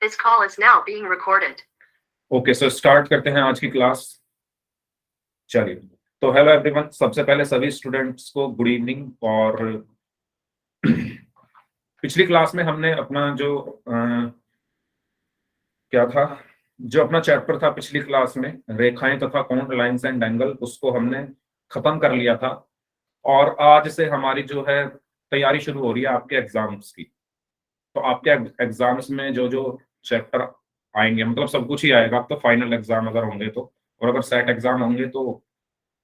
This call is now being recorded. Okay, so start करते हैं आज की क्लास। चलिए, तो हेलो एवरीवन। सबसे पहले सभी स्टूडेंट्स को गुड इवनिंग। और पिछली क्लास में हमने अपना जो क्या था, जो अपना चैप्टर था पिछली क्लास में, रेखाएं तथा कोण, लाइंस एंड एंगल, उसको हमने खत्म कर लिया था। और आज से हमारी जो है तैयारी शुरू हो रही है आपके एग्जाम्स की। तो आपके एग्जाम्स में जो जो चैप्टर आएंगे, मतलब सब कुछ ही आएगा। अब तो फाइनल एग्जाम अगर होंगे तो, और अगर सेट एग्जाम होंगे तो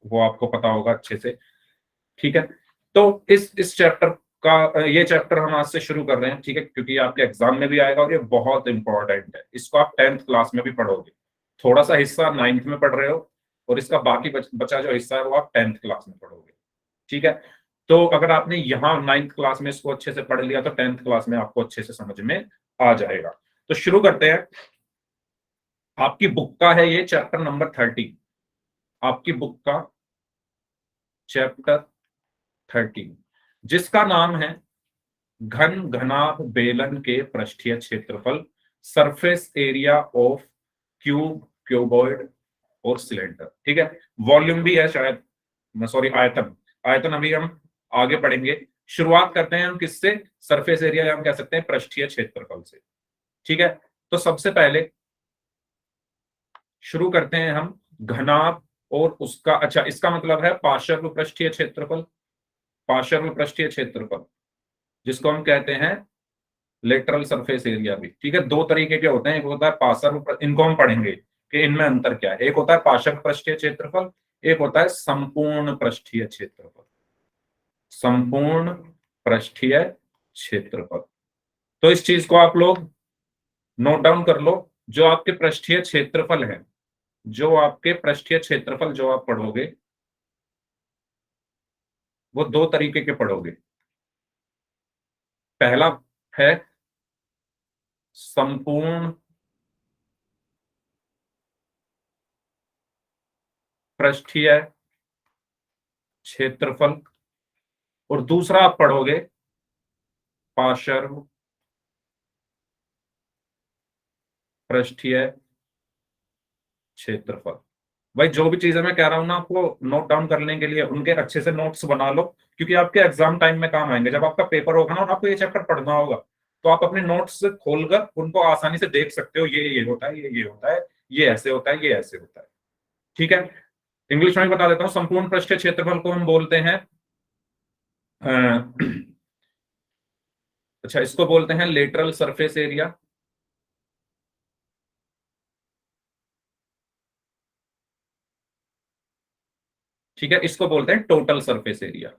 वो आपको पता होगा अच्छे से। ठीक है, तो इस चैप्टर का, ये चैप्टर हम आज से शुरू कर रहे हैं। ठीक है, क्योंकि आपके एग्जाम में भी आएगा और ये बहुत इंपॉर्टेंट है। इसको आप 10th क्लास में भी पढ़ोगे। थोड़ा सा हिस्सा 9th में पढ़ रहे हो और इसका बाकी बचा जो हिस्सा है वो आप 10th क्लास में पढ़ोगे। ठीक है, तो अगर आपने यहाँ 9th क्लास में इसको अच्छे से पढ़ लिया तो 10th क्लास में आपको अच्छे से समझ में आ जाएगा। तो शुरू करते हैं। आपकी बुक का है ये चैप्टर नंबर 30। आपकी बुक का चैप्टर 30 जिसका नाम है घन घनाभ बेलन के पृष्ठीय क्षेत्रफल, surface area of cube, cuboid और सिलेंडर। ठीक है, वॉल्यूम भी है शायद, सॉरी आयतन। आयतन अभी हम आगे पढ़ेंगे। शुरुआत करते हैं हम किससे? सरफेस एरिया, या हम कह सकते हैं पृष्ठीय क्षेत्रफल से। ठीक है, तो सबसे पहले शुरू करते हैं हम घनाभ और उसका, अच्छा इसका मतलब है पार्श्व पृष्ठीय क्षेत्रफल। पार्श्व पृष्ठीय क्षेत्रफल जिसको हम कहते हैं लेटरल सरफेस एरिया भी। ठीक है, दो तरीके के होते हैं। एक होता है पार्श्व, इनको हम पढ़ेंगे कि इनमें अंतर क्या है। एक होता है पार्श्व पृष्ठीय क्षेत्रफल, एक होता है संपूर्ण पृष्ठीय क्षेत्रफल। संपूर्ण पृष्ठीय क्षेत्रफल। तो इस चीज को आप लोग नोट डाउन कर लो। जो आपके पृष्ठीय क्षेत्रफल है, जो आपके पृष्ठीय क्षेत्रफल जो आप पढ़ोगे वो दो तरीके के पढ़ोगे। पहला है संपूर्ण पृष्ठीय क्षेत्रफल और दूसरा आप पढ़ोगे पार्श्व पृष्ठीय क्षेत्रफल। भाई जो भी चीजें मैं कह रहा हूं ना, आपको नोट डाउन करने के लिए उनके अच्छे से नोट्स बना लो, क्योंकि आपके एग्जाम टाइम में काम आएंगे। जब आपका पेपर होगा ना और आपको ये चैप्टर पढ़ना होगा तो आप अपने नोट्स खोलकर उनको आसानी से देख सकते हो। ये होता है, ये होता है, ये ऐसे होता है, ये ऐसे होता है। ठीक है, इंग्लिश में भी बता देता हूँ। संपूर्ण पृष्ठीय क्षेत्रफल को हम बोलते हैं अच्छा, इसको बोलते हैं लेटरल सरफेस एरिया। ठीक है, इसको बोलते हैं टोटल सरफेस एरिया।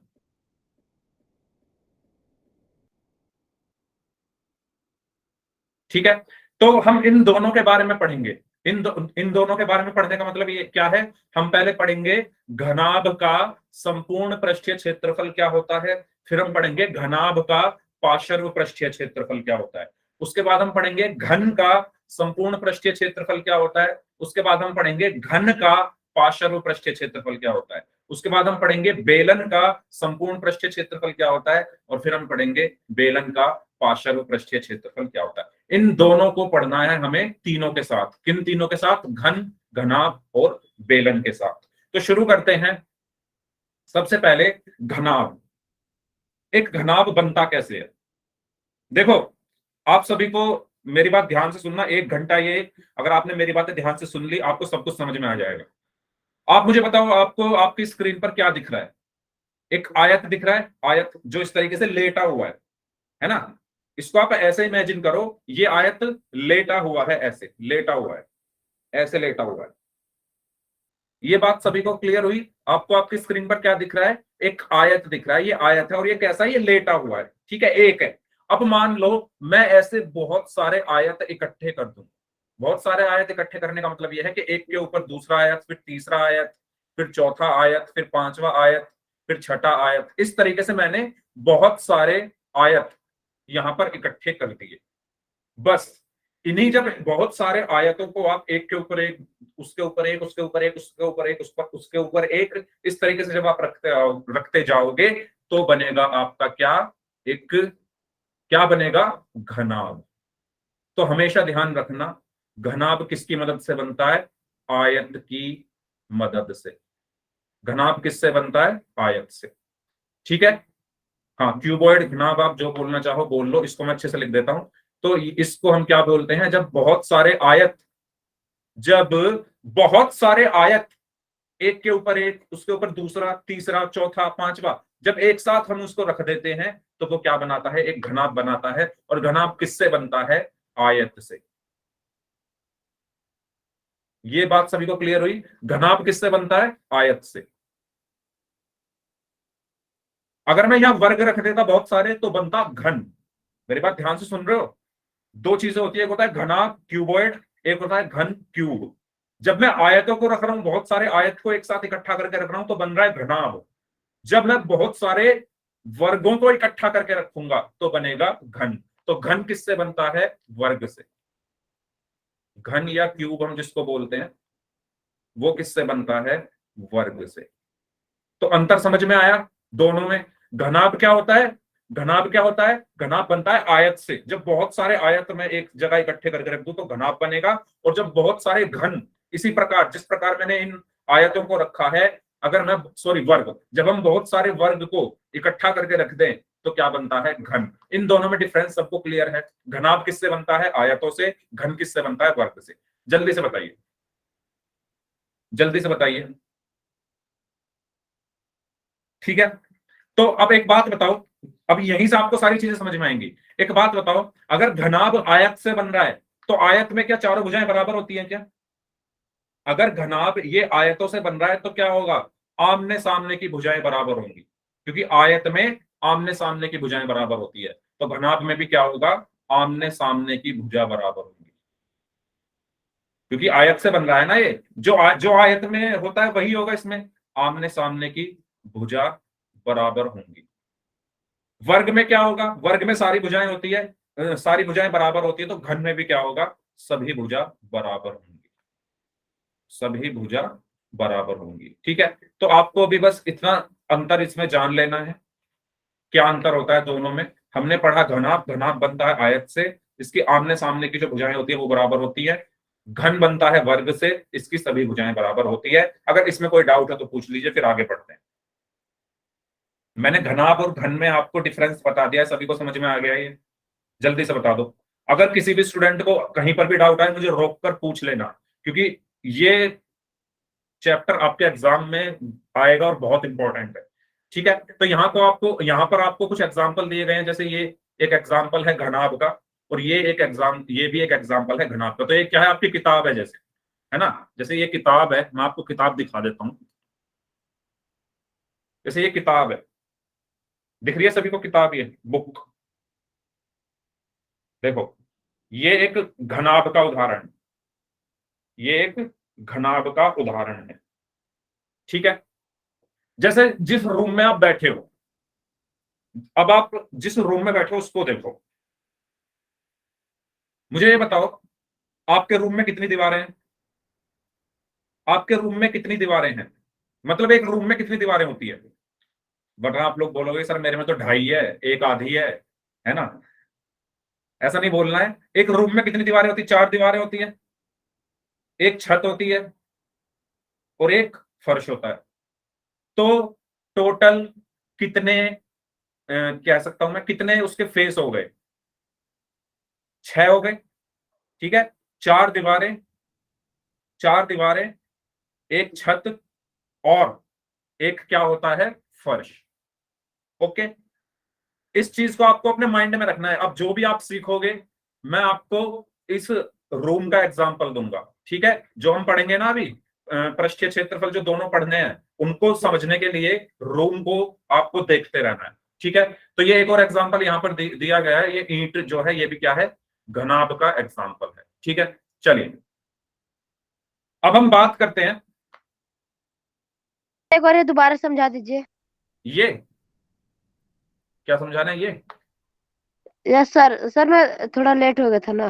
ठीक है, तो हम इन दोनों के बारे में पढ़ेंगे। इन दोनों के बारे में पढ़ने का मतलब ये क्या है? हम पहले पढ़ेंगे घनाभ का संपूर्ण पृष्ठीय क्षेत्रफल क्या होता है, फिर हम पढ़ेंगे घनाभ का पार्श्व पृष्ठीय क्षेत्रफल क्या होता है, उसके बाद हम पढ़ेंगे घन का संपूर्ण पृष्ठीय क्षेत्रफल क्या होता है, उसके बाद हम पढ़ेंगे घन का पार्श्व पृष्ठीय क्षेत्रफल क्या होता है, उसके बाद हम पढ़ेंगे बेलन का संपूर्ण पृष्ठीय क्षेत्रफल क्या होता है, और फिर हम पढ़ेंगे बेलन का पार्श्व पृष्ठीय क्षेत्रफल क्या होता है। इन दोनों को पढ़ना है हमें तीनों के साथ। किन तीनों के साथ? घन, घनाभ और बेलन के साथ। तो शुरू करते हैं। सबसे पहले घनाभ। एक घनाभ बनता कैसे है? देखो, आप सभी को मेरी बात ध्यान से सुनना। 1 घंटा ये, अगर आपने मेरी बातें ध्यान से सुन ली, आपको सब कुछ समझ में आ जाएगा। आप मुझे बताओ, आपको आपकी स्क्रीन पर क्या दिख रहा है? एक आयत दिख रहा है, आयत जो इस तरीके से लेटा हुआ है ना? इसको आप ऐसे इमेजिन करो, ये आयत लेटा हुआ है, ऐसे लेटा हुआ है, ऐसे लेटा हुआ है। ये बात सभी को क्लियर हुई? आपको आपकी स्क्रीन पर क्या दिख रहा है? एक आयत दिख रहा है। ये आयत है और ये कैसा है? ये लेटा हुआ है। ठीक है, एक है। अब मान लो मैं ऐसे बहुत सारे आयत इकट्ठे कर दूं। बहुत सारे आयत इकट्ठे करने का मतलब यह है कि एक के ऊपर दूसरा आयत, फिर तीसरा आयत, फिर चौथा आयत, फिर पांचवा आयत, फिर छठा आयत। इस तरीके से मैंने बहुत सारे आयत यहां पर इकट्ठे कर दिए। बस इन्हीं, जब बहुत सारे आयतों को आप एक के ऊपर एक, उसके ऊपर एक, उसके ऊपर एक, उसके ऊपर एक, उसके ऊपर एक, इस तरीके से जब आप रखते जाओगे तो बनेगा आपका क्या? एक क्या बनेगा? घनाभ। तो हमेशा ध्यान रखना घनाभ किसकी मदद से बनता है? आयत की मदद से। घनाभ किससे बनता है? आयत से। ठीक है। हाँ, क्यूबॉइड घनाभ आप जो बोलना चाहो बोल लो, इसको मैं अच्छे से लिख देता हूं। तो इसको हम क्या बोलते हैं? जब बहुत सारे आयत एक के ऊपर एक, उसके ऊपर दूसरा, तीसरा, चौथा, पांचवा, जब एक साथ हम उसको रख देते हैं तो वो क्या बनाता है? एक घनाभ बनाता है। और घनाभ किससे बनता है? आयत से। ये बात सभी को क्लियर हुई? घनाभ किससे बनता है? आयत से। अगर मैं यहां वर्ग रख देता बहुत सारे तो बनता घन। मेरी बात ध्यान से सुन रहे हो? दो चीजें होती है, एक होता है घनाभ क्यूबॉइड, एक होता है घन क्यूब। जब मैं आयतों को रख रहा हूं, बहुत सारे आयत को एक साथ इकट्ठा करके रख रहा हूं तो बन रहा है घनाभ। जब मैं बहुत सारे वर्गों को इकट्ठा करके रखूंगा तो बनेगा घन। तो घन किससे बनता है? वर्ग से। घन या क्यूब हम जिसको बोलते हैं वो किससे बनता है? वर्ग से। तो अंतर समझ में आया दोनों में? घनाभ क्या होता है? घनाभ क्या होता है? घनाभ बनता है आयत से। जब बहुत सारे आयत मैं एक जगह इकट्ठे करके रख दूं तो घनाभ बनेगा। और जब बहुत सारे घन इसी प्रकार, जिस प्रकार मैंने इन आयतों को रखा है, अगर मैं वर्ग, जब हम बहुत सारे वर्ग को इकट्ठा करके रख दें तो क्या बनता है? घन। इन दोनों में डिफरेंस सबको क्लियर है? घनाभ किससे बनता है? आयतों से। घन किससे बनता है? वर्ग से। जल्दी से बताइए, जल्दी से बताइए। ठीक है। तो अब एक बात बताओ, अब यहीं से आपको सारी चीजें समझ में आएंगी। एक बात बताओ, अगर घनाभ आयत से बन रहा है तो आयत में क्या चारों भुजाएं बराबर होती हैं क्या? अगर घनाभ ये आयतों से बन रहा है तो क्या होगा? आमने सामने की भुजाएं बराबर होंगी, क्योंकि आयत में आमने सामने की भुजाएं बराबर होती है। तो घनाभ में भी क्या होगा? आमने सामने की भुजा बराबर होगी, क्योंकि आयत से बन रहा है ना ये। जो आयत में होता है वही होगा इसमें। आमने सामने की भुजा बराबर होंगी। वर्ग में क्या होगा? वर्ग में सारी भुजाएं होती है, सारी भुजाएं बराबर होती है। तो घन में भी क्या होगा? सभी भुजा बराबर होंगी। सभी भुजा बराबर होंगी। ठीक है। तो आपको अभी बस इतना अंतर इसमें जान लेना है, क्या अंतर होता है दोनों में। हमने पढ़ा घनाभ, घनाभ बनता है आयत से, इसकी आमने सामने की जो भुजाएं होती है वो बराबर होती है। घन बनता है वर्ग से, इसकी सभी भुजाएं बराबर होती है। अगर इसमें कोई डाउट है तो पूछ लीजिए, फिर आगे बढ़ते हैं। मैंने घनाभ और घन में आपको डिफरेंस बता दिया है, सभी को समझ में आ गया ये? जल्दी से बता दो। अगर किसी भी स्टूडेंट को कहीं पर भी डाउट आए मुझे रोक कर पूछ लेना, क्योंकि ये चैप्टर आपके एग्जाम में आएगा और बहुत इंपॉर्टेंट है। ठीक है। तो यहाँ पर आपको कुछ एग्जाम्पल दिए गए हैं। जैसे ये एक एग्जाम्पल है घनाभ का, और ये भी एक एग्जाम्पल है घनाभ का। तो ये क्या है? आपकी किताब है जैसे, है ना? जैसे ये किताब है, मैं आपको किताब दिखा देता हूँ। जैसे ये किताब है, दिख रही है सभी को किताब? ये बुक देखो, ये एक घनाभ का उदाहरण, ये एक घनाभ का उदाहरण है। ठीक है। जैसे जिस रूम में आप बैठे हो, अब आप जिस रूम में बैठे हो उसको देखो। मुझे ये बताओ, आपके रूम में कितनी दीवारें हैं? आपके रूम में कितनी दीवारें हैं? मतलब एक रूम में कितनी दीवारें होती है? वरना आप लोग बोलोगे सर मेरे में तो 2.5 है, एक आधी है ना? ऐसा नहीं बोलना है। एक रूम में कितनी दीवारें होती? 4 दीवारें होती है, एक छत होती है और एक फर्श होता है। तो टोटल कितने कह सकता हूं मैं, कितने उसके फेस हो गए? 6 हो गए। ठीक है। 4 दीवारें, 4 दीवारें, एक छत, और एक क्या होता है? फर्श। ओके। इस चीज को आपको अपने माइंड में रखना है। अब जो भी आप सीखोगे मैं आपको इस रूम का एग्जांपल दूंगा। ठीक है। जो हम पढ़ेंगे ना अभी, पृष्ठीय क्षेत्रफल जो दोनों पढ़ने हैं, उनको समझने के लिए रूम को आपको देखते रहना है। ठीक है। तो ये एक और एग्जांपल यहाँ पर दिया गया है। ये ईंट जो है ये भी क्या है? घनाभ का एग्जांपल है। ठीक है। चलिए अब हम बात करते हैं। एक बार ये दोबारा समझा दीजिए। ये क्या समझाना है? ये यस सर मैं थोड़ा लेट हो गया था ना।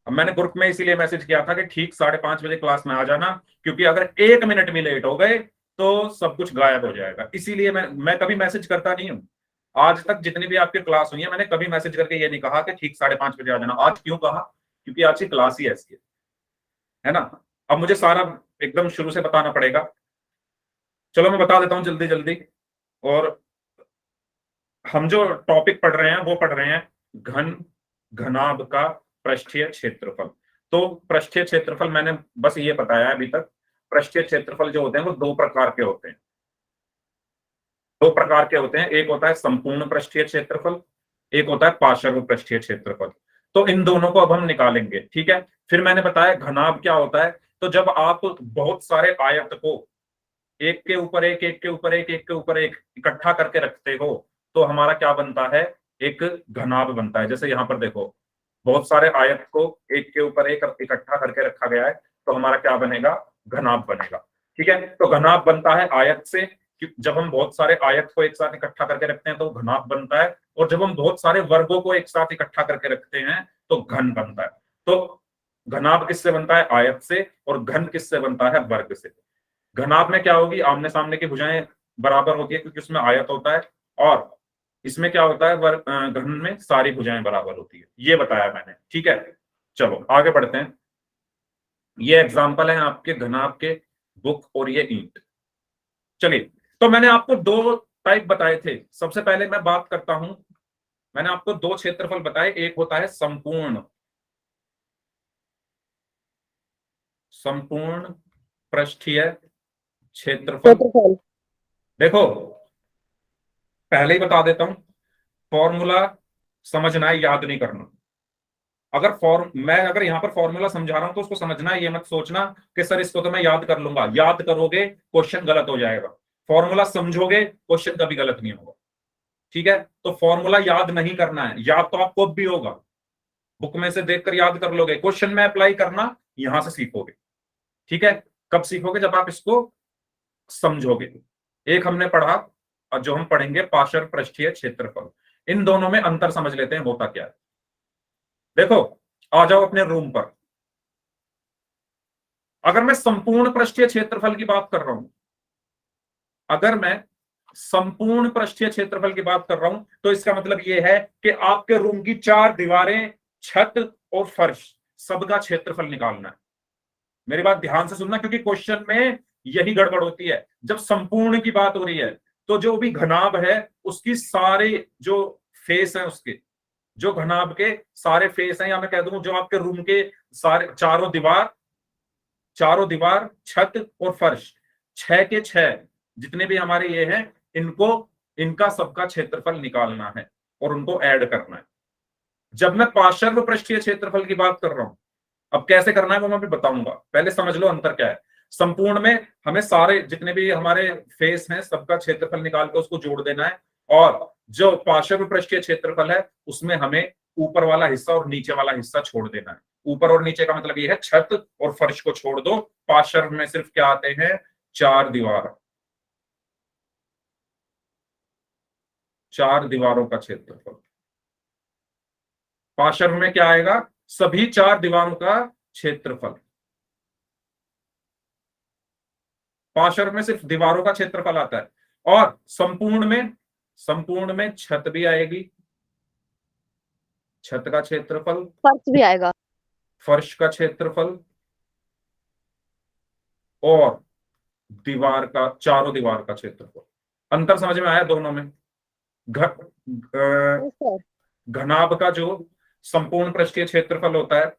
अब मैंने ग्रुप में इसीलिए मैसेज किया था कि ठीक 5:30 बजे क्लास में आ जाना, क्योंकि अगर 1 मिनट भी लेट हो गए तो सब कुछ गायब हो जाएगा। इसीलिए मैं कभी मैसेज करता नहीं हूँ। आज तक जितनी भी आपकी क्लास हुई है मैंने कभी मैसेज करके ये नहीं कहा कि ठीक 5:30 बजे आ जाना। आज क्यों कहा? क्योंकि आज की क्लास ही ऐसी है ना। अब मुझे सारा एकदम शुरू से बताना पड़ेगा। चलो मैं बता देता हूं जल्दी जल्दी। और हम जो टॉपिक पढ़ रहे हैं वो पढ़ रहे हैं घनाभ का पृष्ठीय क्षेत्रफल। तो पृष्ठीय क्षेत्रफल मैंने बस ये बताया अभी तक। पृष्ठीय क्षेत्रफल जो होते हैं वो दो प्रकार के होते हैं। दो प्रकार के होते हैं, एक होता है संपूर्ण पृष्ठीय क्षेत्रफल, एक होता है पार्श्व पृष्ठीय क्षेत्रफल। तो इन दोनों को अब हम निकालेंगे, ठीक है। फिर मैंने बताया घनाभ क्या होता है। तो जब आप बहुत सारे आयत को एक के ऊपर एक, एक के ऊपर एक, एक के ऊपर एक इकट्ठा करके रखते हो तो हमारा क्या बनता है, एक घनाभ बनता है। जैसे यहाँ पर देखो, बहुत सारे आयत को एक के ऊपर एक इकट्ठा करके रखा गया है तो हमारा क्या बनेगा, घनाभ बनेगा। ठीक है, तो घनाभ बनता है आयत से। जब हम बहुत सारे आयत को एक साथ इकट्ठा करके रखते हैं तो घनाभ बनता है, और जब हम बहुत सारे वर्गों को एक साथ इकट्ठा करके रखते हैं तो घन बनता है। तो घनाभ किससे बनता है, आयत से, और घन किससे बनता है, वर्ग से। घनाभ में क्या होगी, आमने सामने की भुजाएं बराबर होती है क्योंकि उसमें आयत होता है, और इसमें क्या होता है, घन में सारी भुजाएं बराबर होती है। ये बताया मैंने, ठीक है। चलो आगे बढ़ते हैं। ये एग्जाम्पल है आपके घनाभ के बुक और ये ईंट। चलिए, तो मैंने आपको दो टाइप बताए थे। सबसे पहले मैं बात करता हूं, मैंने आपको दो क्षेत्रफल बताए। एक होता है संपूर्ण पृष्ठीय क्षेत्रफल। क्षेत्रफल। देखो, पहले ही बता देता हूं, फॉर्मूला समझना है, याद नहीं करना। अगर यहाँ पर फॉर्मूला समझा रहा हूं तो उसको समझना है, ये मत सोचना कि सर इसको तो मैं याद कर लूंगा। याद करोगे क्वेश्चन गलत हो जाएगा, फॉर्मूला समझोगे क्वेश्चन कभी गलत नहीं होगा। ठीक है, तो फॉर्मूला याद नहीं करना है, याद तो आपको भी होगा, बुक में से देखकर याद कर लोगे, क्वेश्चन में अप्लाई करना यहां से सीखोगे। ठीक है, कब सीखोगे, जब आप इसको समझोगे। एक हमने पढ़ा, और जो हम पढ़ेंगे पार्श्व पृष्ठीय क्षेत्रफल। इन दोनों में अंतर समझ लेते हैं होता क्या है। देखो, आ जाओ अपने रूम पर। अगर मैं संपूर्ण पृष्ठीय क्षेत्रफल की बात कर रहा हूं, अगर मैं संपूर्ण पृष्ठीय क्षेत्रफल की बात कर रहा हूं तो इसका मतलब यह है कि आपके रूम की चार दीवारें, छत और फर्श, सबका क्षेत्रफल निकालना है। मेरी बात ध्यान से सुनना, क्योंकि क्वेश्चन में यही गड़बड़ होती है। जब संपूर्ण की बात हो रही है तो जो भी घनाभ है उसकी सारे जो फेस है, उसके जो घनाभ के सारे फेस हैं, या मैं कह दूं जो आपके रूम के सारे चारों दीवार, छत और फर्श, छह के छह जितने भी हमारे ये हैं, इनका सबका क्षेत्रफल निकालना है और उनको ऐड करना है। जब मैं पार्श्व पृष्ठीय क्षेत्रफल की बात कर रहा हूं, अब कैसे करना है वो मैं भी बताऊंगा, पहले समझ लो अंतर क्या है। संपूर्ण में हमें सारे जितने भी हमारे फेस हैं सबका क्षेत्रफल निकाल के उसको जोड़ देना है, और जो पार्श्व पृष्ठीय क्षेत्रफल है उसमें हमें ऊपर वाला हिस्सा और नीचे वाला हिस्सा छोड़ देना है। ऊपर और नीचे का मतलब ये है छत और फर्श को छोड़ दो, पार्श्व में सिर्फ क्या आते हैं, चार दीवार, चार दीवारों का क्षेत्रफल। पार्श्व में क्या आएगा, सभी चार दीवारों का क्षेत्रफल। पार्श्व में सिर्फ दीवारों का क्षेत्रफल आता है, और संपूर्ण में छत भी आएगी, छत का क्षेत्रफल, फर्श भी आएगा। फर्श का क्षेत्रफल, और दीवार का, चारों दीवार का क्षेत्रफल। अंतर समझ में आया दोनों में। Yes sir. घनाभ का जो संपूर्ण पृष्ठीय क्षेत्रफल होता है,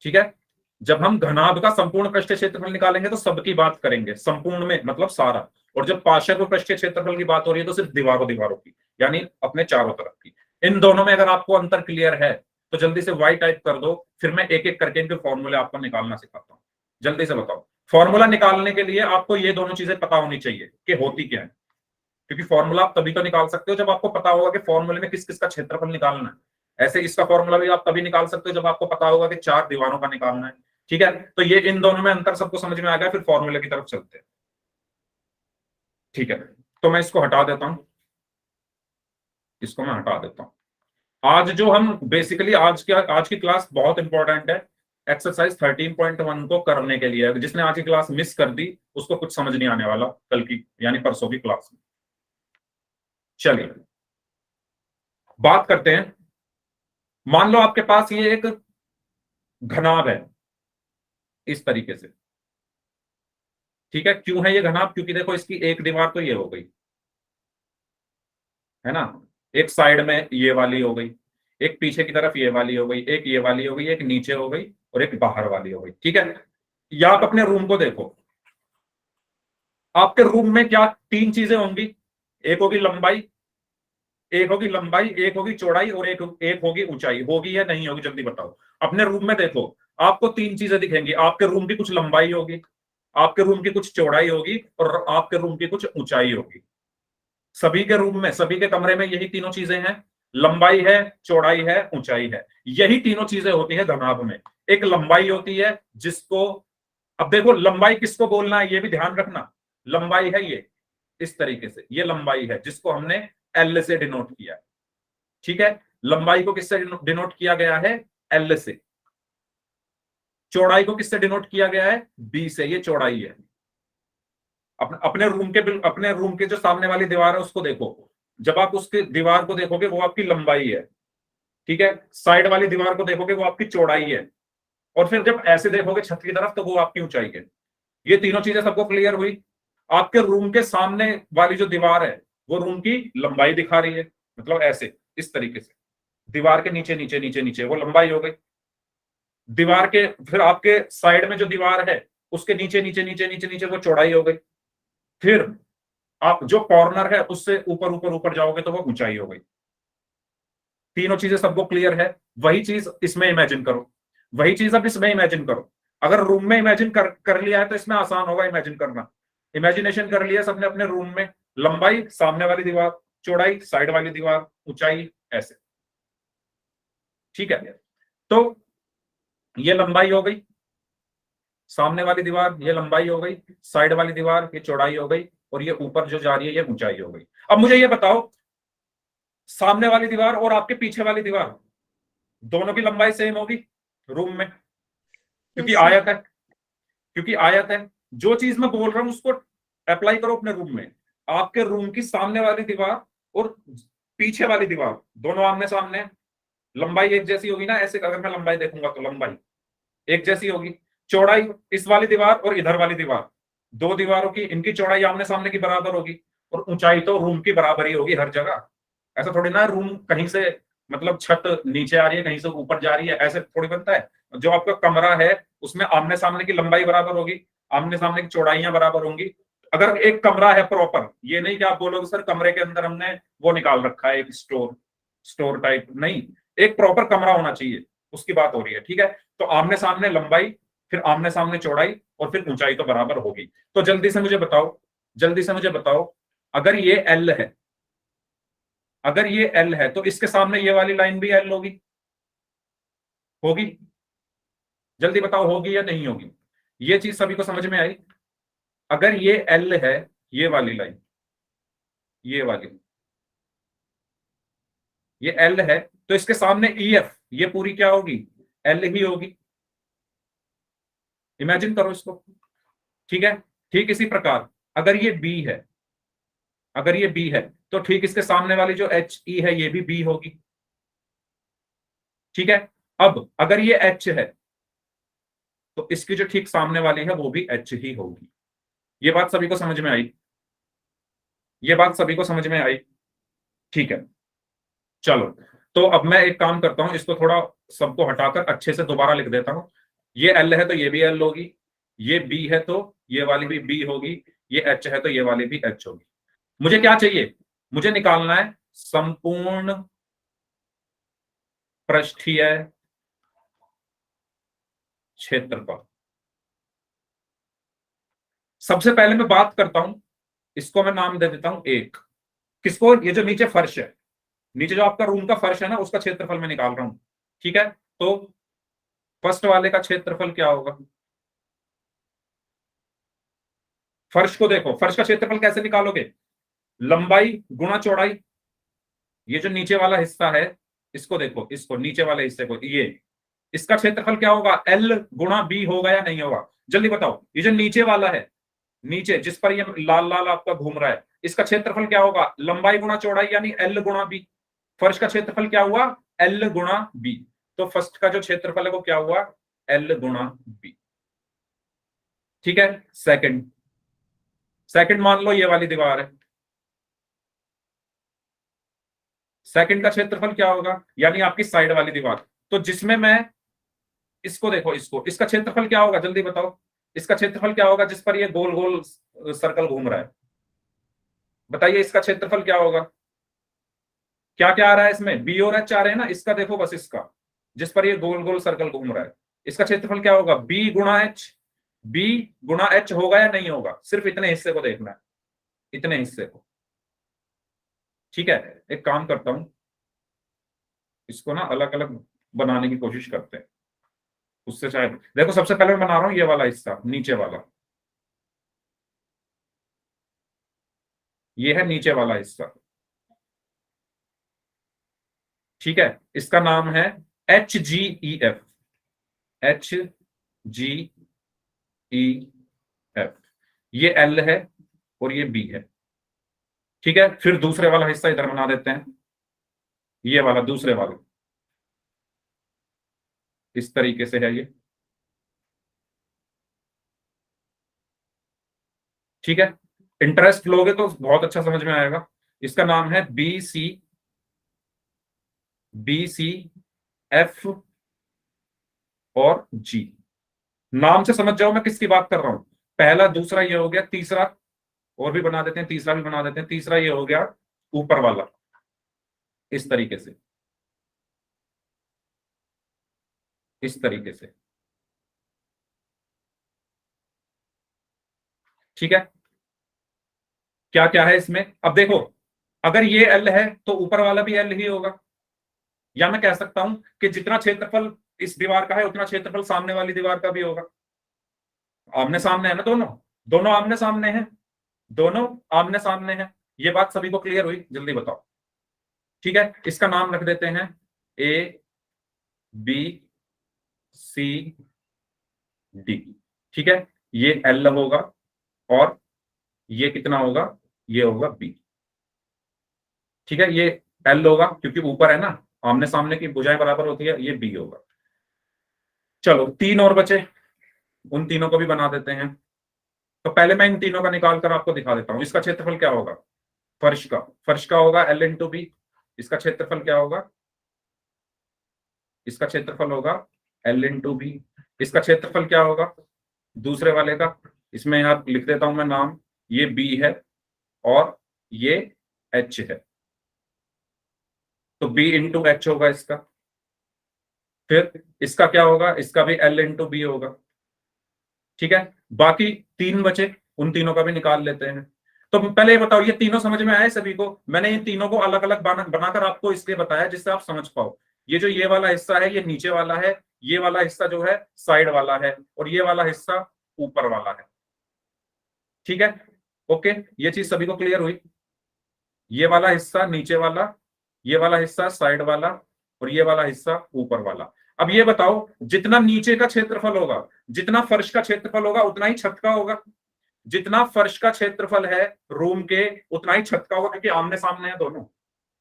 ठीक है, जब हम घनाभ का संपूर्ण पृष्ठीय क्षेत्रफल निकालेंगे तो सबकी बात करेंगे, संपूर्ण में मतलब सारा। और जब पार्श्व पृष्ठीय क्षेत्रफल की बात हो रही है तो सिर्फ दीवारों की, यानी अपने चारों तरफ की। इन दोनों में अगर आपको अंतर क्लियर है तो जल्दी से वाई टाइप कर दो, फिर मैं एक एक करके इनके फॉर्मूले आपको निकालना सिखाता हूं। जल्दी से बताओ, फॉर्मूला निकालने के लिए आपको ये दोनों चीजें पता होनी चाहिए कि होती क्या है, क्योंकि फॉर्मूला आप तभी तो निकाल सकते हो जब आपको पता होगा कि फॉर्मूले में किस किस का क्षेत्रफल निकालना है। ऐसे इसका फॉर्मूला भी आप तभी निकाल सकते हो जब आपको पता होगा कि चार दीवारों का निकालना है। ठीक है, तो ये इन दोनों में अंतर सबको समझ में आ गया, फिर फॉर्मूले की तरफ चलते हैं। ठीक है, तो मैं इसको हटा देता हूं, इसको मैं हटा देता हूं। आज जो हम बेसिकली आज की क्लास बहुत इंपॉर्टेंट है एक्सरसाइज 13.1 को करने के लिए। जिसने आज की क्लास मिस कर दी उसको कुछ समझ नहीं आने वाला कल की यानी परसों की क्लास में। चलिए बात करते हैं मान लो आपके पास ये एक घनाभ है इस तरीके से, ठीक है। क्यों है ये घनाभ? क्योंकि देखो इसकी एक दीवार तो ये हो गई, है ना, एक साइड में ये वाली हो गई, एक पीछे की तरफ ये वाली हो गई, एक ये वाली हो गई, एक नीचे हो गई और एक बाहर वाली हो गई, ठीक है। या आप अपने रूम को देखो, आपके रूम में क्या तीन चीजें होंगी? एक होगी लंबाई, एक होगी लंबाई, एक होगी चौड़ाई और एक एक होगी ऊंचाई। होगी या नहीं होगी जल्दी बताओ। अपने रूम में देखो, आपको तीन चीजें दिखेंगी। आपके रूम की कुछ लंबाई होगी, आपके रूम की कुछ चौड़ाई होगी और आपके रूम की कुछ ऊंचाई होगी। सभी के रूम में, सभी के कमरे में यही तीनों चीजें हैं। लंबाई है, चौड़ाई है, ऊंचाई है। यही तीनों चीजें होती है घनाभ में। एक लंबाई होती है जिसको, अब देखो लंबाई किसको बोलना है ये भी ध्यान रखना। लंबाई है ये इस तरीके से, ये लंबाई है जिसको हमने एल से डिनोट किया है, ठीक है। लंबाई को किससे डिनोट किया गया है? एल से। चौड़ाई को किससे डिनोट किया गया है? बी से। ये चौड़ाई है। अपने रूम के जो सामने वाली दीवार है उसको देखो, जब आप उसके दीवार को देखोगे वो आपकी लंबाई है, ठीक है। साइड वाली दीवार को देखोगे वो आपकी चौड़ाई है, और फिर जब ऐसे देखोगे छत की तरफ तो वो आपकी ऊंचाई है। ये तीनों चीजें सबको क्लियर हुई। आपके रूम के सामने वाली जो दीवार है वो रूम की लंबाई दिखा रही है, मतलब ऐसे इस तरीके से। दीवार के नीचे नीचे नीचे नीचे वो लंबाई हो गई। दीवार के फिर आपके साइड में जो दीवार है उसके नीचे नीचे नीचे नीचे नीचे वो चौड़ाई हो गई। फिर आप जो कॉर्नर है उससे ऊपर ऊपर ऊपर जाओगे तो वो ऊंचाई हो गई। तीनों चीजें सबको क्लियर है। वही चीज इसमें इमेजिन करो, वही चीज अब इसमें इमेजिन करो। अगर रूम में इमेजिन कर लिया है तो इसमें आसान होगा इमेजिन करना। इमेजिनेशन कर लिया सबने अपने रूम में, लंबाई सामने वाली दीवार, चौड़ाई साइड वाली दीवार, ऊंचाई ऐसे, ठीक है। तो ये लंबाई हो गई, सामने वाली दीवार ये लंबाई हो गई, साइड वाली दीवार ये चौड़ाई हो गई, और ये ऊपर जो जा रही है ये ऊंचाई हो गई। अब मुझे ये बताओ, सामने वाली दीवार और आपके पीछे वाली दीवार दोनों की लंबाई सेम होगी रूम में? क्योंकि यस सर। आयत है, क्योंकि आयत है। जो चीज मैं बोल रहा हूं उसको अप्लाई करो अपने रूम में। आपके रूम की सामने वाली दीवार और पीछे वाली दीवार दोनों आमने सामने, लंबाई एक जैसी होगी ना। ऐसे अगर मैं लंबाई देखूंगा तो लंबाई एक जैसी होगी। चौड़ाई, इस वाली दीवार और इधर वाली दीवार, दो दीवारों की इनकी चौड़ाई आमने सामने की बराबर होगी, और ऊंचाई तो रूम की बराबर ही होगी हर जगह। ऐसा थोड़ी ना रूम कहीं से, मतलब छत नीचे आ रही है कहीं से ऊपर जा रही है, ऐसे थोड़ी बनता है। जो आपका कमरा है उसमें आमने सामने की लंबाई बराबर होगी, आमने सामने की चौड़ाइयां बराबर होंगी। अगर एक कमरा है प्रॉपर, ये नहीं कि आप बोलोगे सर कमरे के अंदर हमने वो निकाल रखा है एक स्टोर, स्टोर टाइप नहीं। एक प्रॉपर कमरा होना चाहिए, उसकी बात हो रही है, ठीक है। तो आमने सामने लंबाई, फिर आमने सामने चौड़ाई, और फिर ऊंचाई तो बराबर होगी। तो जल्दी से मुझे बताओ, जल्दी से मुझे बताओ, अगर ये एल है, अगर ये एल है तो इसके सामने ये वाली लाइन भी एल होगी? होगी? जल्दी बताओ होगी या नहीं होगी? ये चीज सभी को समझ में आई? अगर ये एल है, ये वाली लाइन, ये वाली, ये एल है, तो इसके सामने ई एफ, ये पूरी क्या होगी? एल ही होगी। इमेजिन करो इसको, ठीक है। ठीक इसी प्रकार अगर ये बी है, अगर ये बी है तो ठीक इसके सामने वाली जो एच ई है ये भी बी होगी, ठीक है। अब अगर ये एच है तो इसकी जो ठीक सामने वाली है वो भी एच ही होगी। ये बात सभी को समझ में आई? ये बात सभी को समझ में आई? ठीक है, चलो। तो अब मैं एक काम करता हूं, इसको थोड़ा सबको हटाकर अच्छे से दोबारा लिख देता हूं। ये एल है तो ये भी एल होगी, ये बी है तो ये वाली भी बी होगी, ये एच है तो ये वाली भी एच होगी। मुझे क्या चाहिए? मुझे निकालना है संपूर्ण पृष्ठीय क्षेत्रफल। सबसे पहले मैं बात करता हूं, इसको मैं नाम दे देता हूं एक। किसको? ये जो नीचे फर्श है, नीचे जो आपका रूम का फर्श है ना, उसका क्षेत्रफल मैं निकाल रहा हूं, ठीक है। तो फर्स्ट वाले का क्षेत्रफल क्या होगा? फर्श को देखो, फर्श का क्षेत्रफल कैसे निकालोगे? लंबाई गुणा चौड़ाई। ये जो नीचे वाला हिस्सा है इसको देखो, इसको नीचे वाले हिस्से को, ये इसका क्षेत्रफल क्या होगा? एल गुणा बी होगा या नहीं होगा? जल्दी बताओ। ये जो नीचे वाला है, नीचे जिस पर ये लाल लाल आपका घूम रहा है, इसका क्षेत्रफल क्या होगा? लंबाई गुणा चौड़ाई यानी एल गुणा बी। फर्श का क्षेत्रफल क्या हुआ? L गुणा B। तो फर्स्ट का जो क्षेत्रफल है वो क्या हुआ, L गुणा B। ठीक है, सेकंड मान लो ये वाली दीवार है, सेकंड का क्षेत्रफल क्या होगा, यानी आपकी साइड वाली दीवार। तो जिसमें मैं इसको देखो, इसका क्षेत्रफल क्या होगा, जल्दी बताओ। इसका क्षेत्रफल क्या होगा जिस पर ये गोल गोल सर्कल घूम रहा है, बताइए इसका क्षेत्रफल क्या होगा। क्या क्या आ रहा है इसमें, बी और एच आ रहे हैं ना, इसका देखो बस, इसका जिस पर ये गोल गोल सर्कल घूम रहा है, इसका क्षेत्रफल क्या होगा, बी गुणा एच। बी गुणा एच होगा या नहीं होगा, सिर्फ इतने हिस्से को देखना है, इतने हिस्से को। ठीक है, एक काम करता हूं, इसको ना अलग अलग बनाने की कोशिश करते हैं, उससे शायद, देखो सबसे पहले मैं बना रहा हूं ये वाला हिस्सा, नीचे वाला, ये है नीचे वाला हिस्सा। ठीक है, इसका नाम है HGEF, HGEF। ये L है और ये B है। ठीक है, फिर दूसरे वाला हिस्सा इधर बना देते हैं, ये वाला दूसरे वाला, इस तरीके से है ये। ठीक है, इंटरेस्ट लोगे तो बहुत अच्छा समझ में आएगा। इसका नाम है BCF और G। नाम से समझ जाओ मैं किसकी बात कर रहा हूं। पहला, दूसरा ये हो गया, तीसरा और भी बना देते हैं, तीसरा भी बना देते हैं, तीसरा ये हो गया ऊपर वाला, इस तरीके से, इस तरीके से। ठीक है, क्या क्या है इसमें, अब देखो, अगर ये L है तो ऊपर वाला भी L ही होगा, या मैं कह सकता हूं कि जितना क्षेत्रफल इस दीवार का है उतना क्षेत्रफल सामने वाली दीवार का भी होगा। आमने सामने है ना दोनों, दोनों आमने सामने हैं, दोनों आमने सामने हैं। ये बात सभी को क्लियर हुई, जल्दी बताओ। ठीक है, इसका नाम रख देते हैं ABCD। ठीक है, ये L होगा और ये कितना होगा, ये होगा B। ठीक है, ये L होगा क्योंकि ऊपर है ना, आमने सामने की भुजाएं बराबर होती है, ये B होगा। चलो तीन और बचे, उन तीनों को भी बना देते हैं। तो पहले मैं इन तीनों का निकाल कर आपको दिखा देता हूं। इसका क्षेत्रफल क्या होगा, फर्श का होगा L इंटू B। इसका क्षेत्रफल क्या होगा, इसका क्षेत्रफल होगा L इंटू B। इसका क्षेत्रफल क्या होगा दूसरे वाले का, इसमें यहां लिख देता हूं मैं नाम, ये B है और ये H है, तो B इंटू एच होगा इसका। फिर इसका क्या होगा, इसका भी L इंटू B होगा। ठीक है, बाकी तीन बचे, उन तीनों का भी निकाल लेते हैं। तो पहले ये बताओ, ये तीनों समझ में आए सभी को। मैंने इन तीनों को अलग अलग बनाकर आपको इसलिए बताया जिससे आप समझ पाओ। ये जो ये वाला हिस्सा है ये नीचे वाला है, ये वाला हिस्सा जो है साइड वाला है, और ये वाला हिस्सा ऊपर वाला है। ठीक है, ओके, ये चीज सभी को क्लियर हुई। ये वाला हिस्सा नीचे वाला, ये वाला हिस्सा साइड वाला, और ये वाला हिस्सा ऊपर वाला। अब ये बताओ, जितना नीचे का क्षेत्रफल होगा, जितना फर्श का क्षेत्रफल होगा उतना ही छत का होगा। जितना फर्श का क्षेत्रफल है रूम के उतना ही छत का होगा, क्योंकि आमने सामने है, दोनों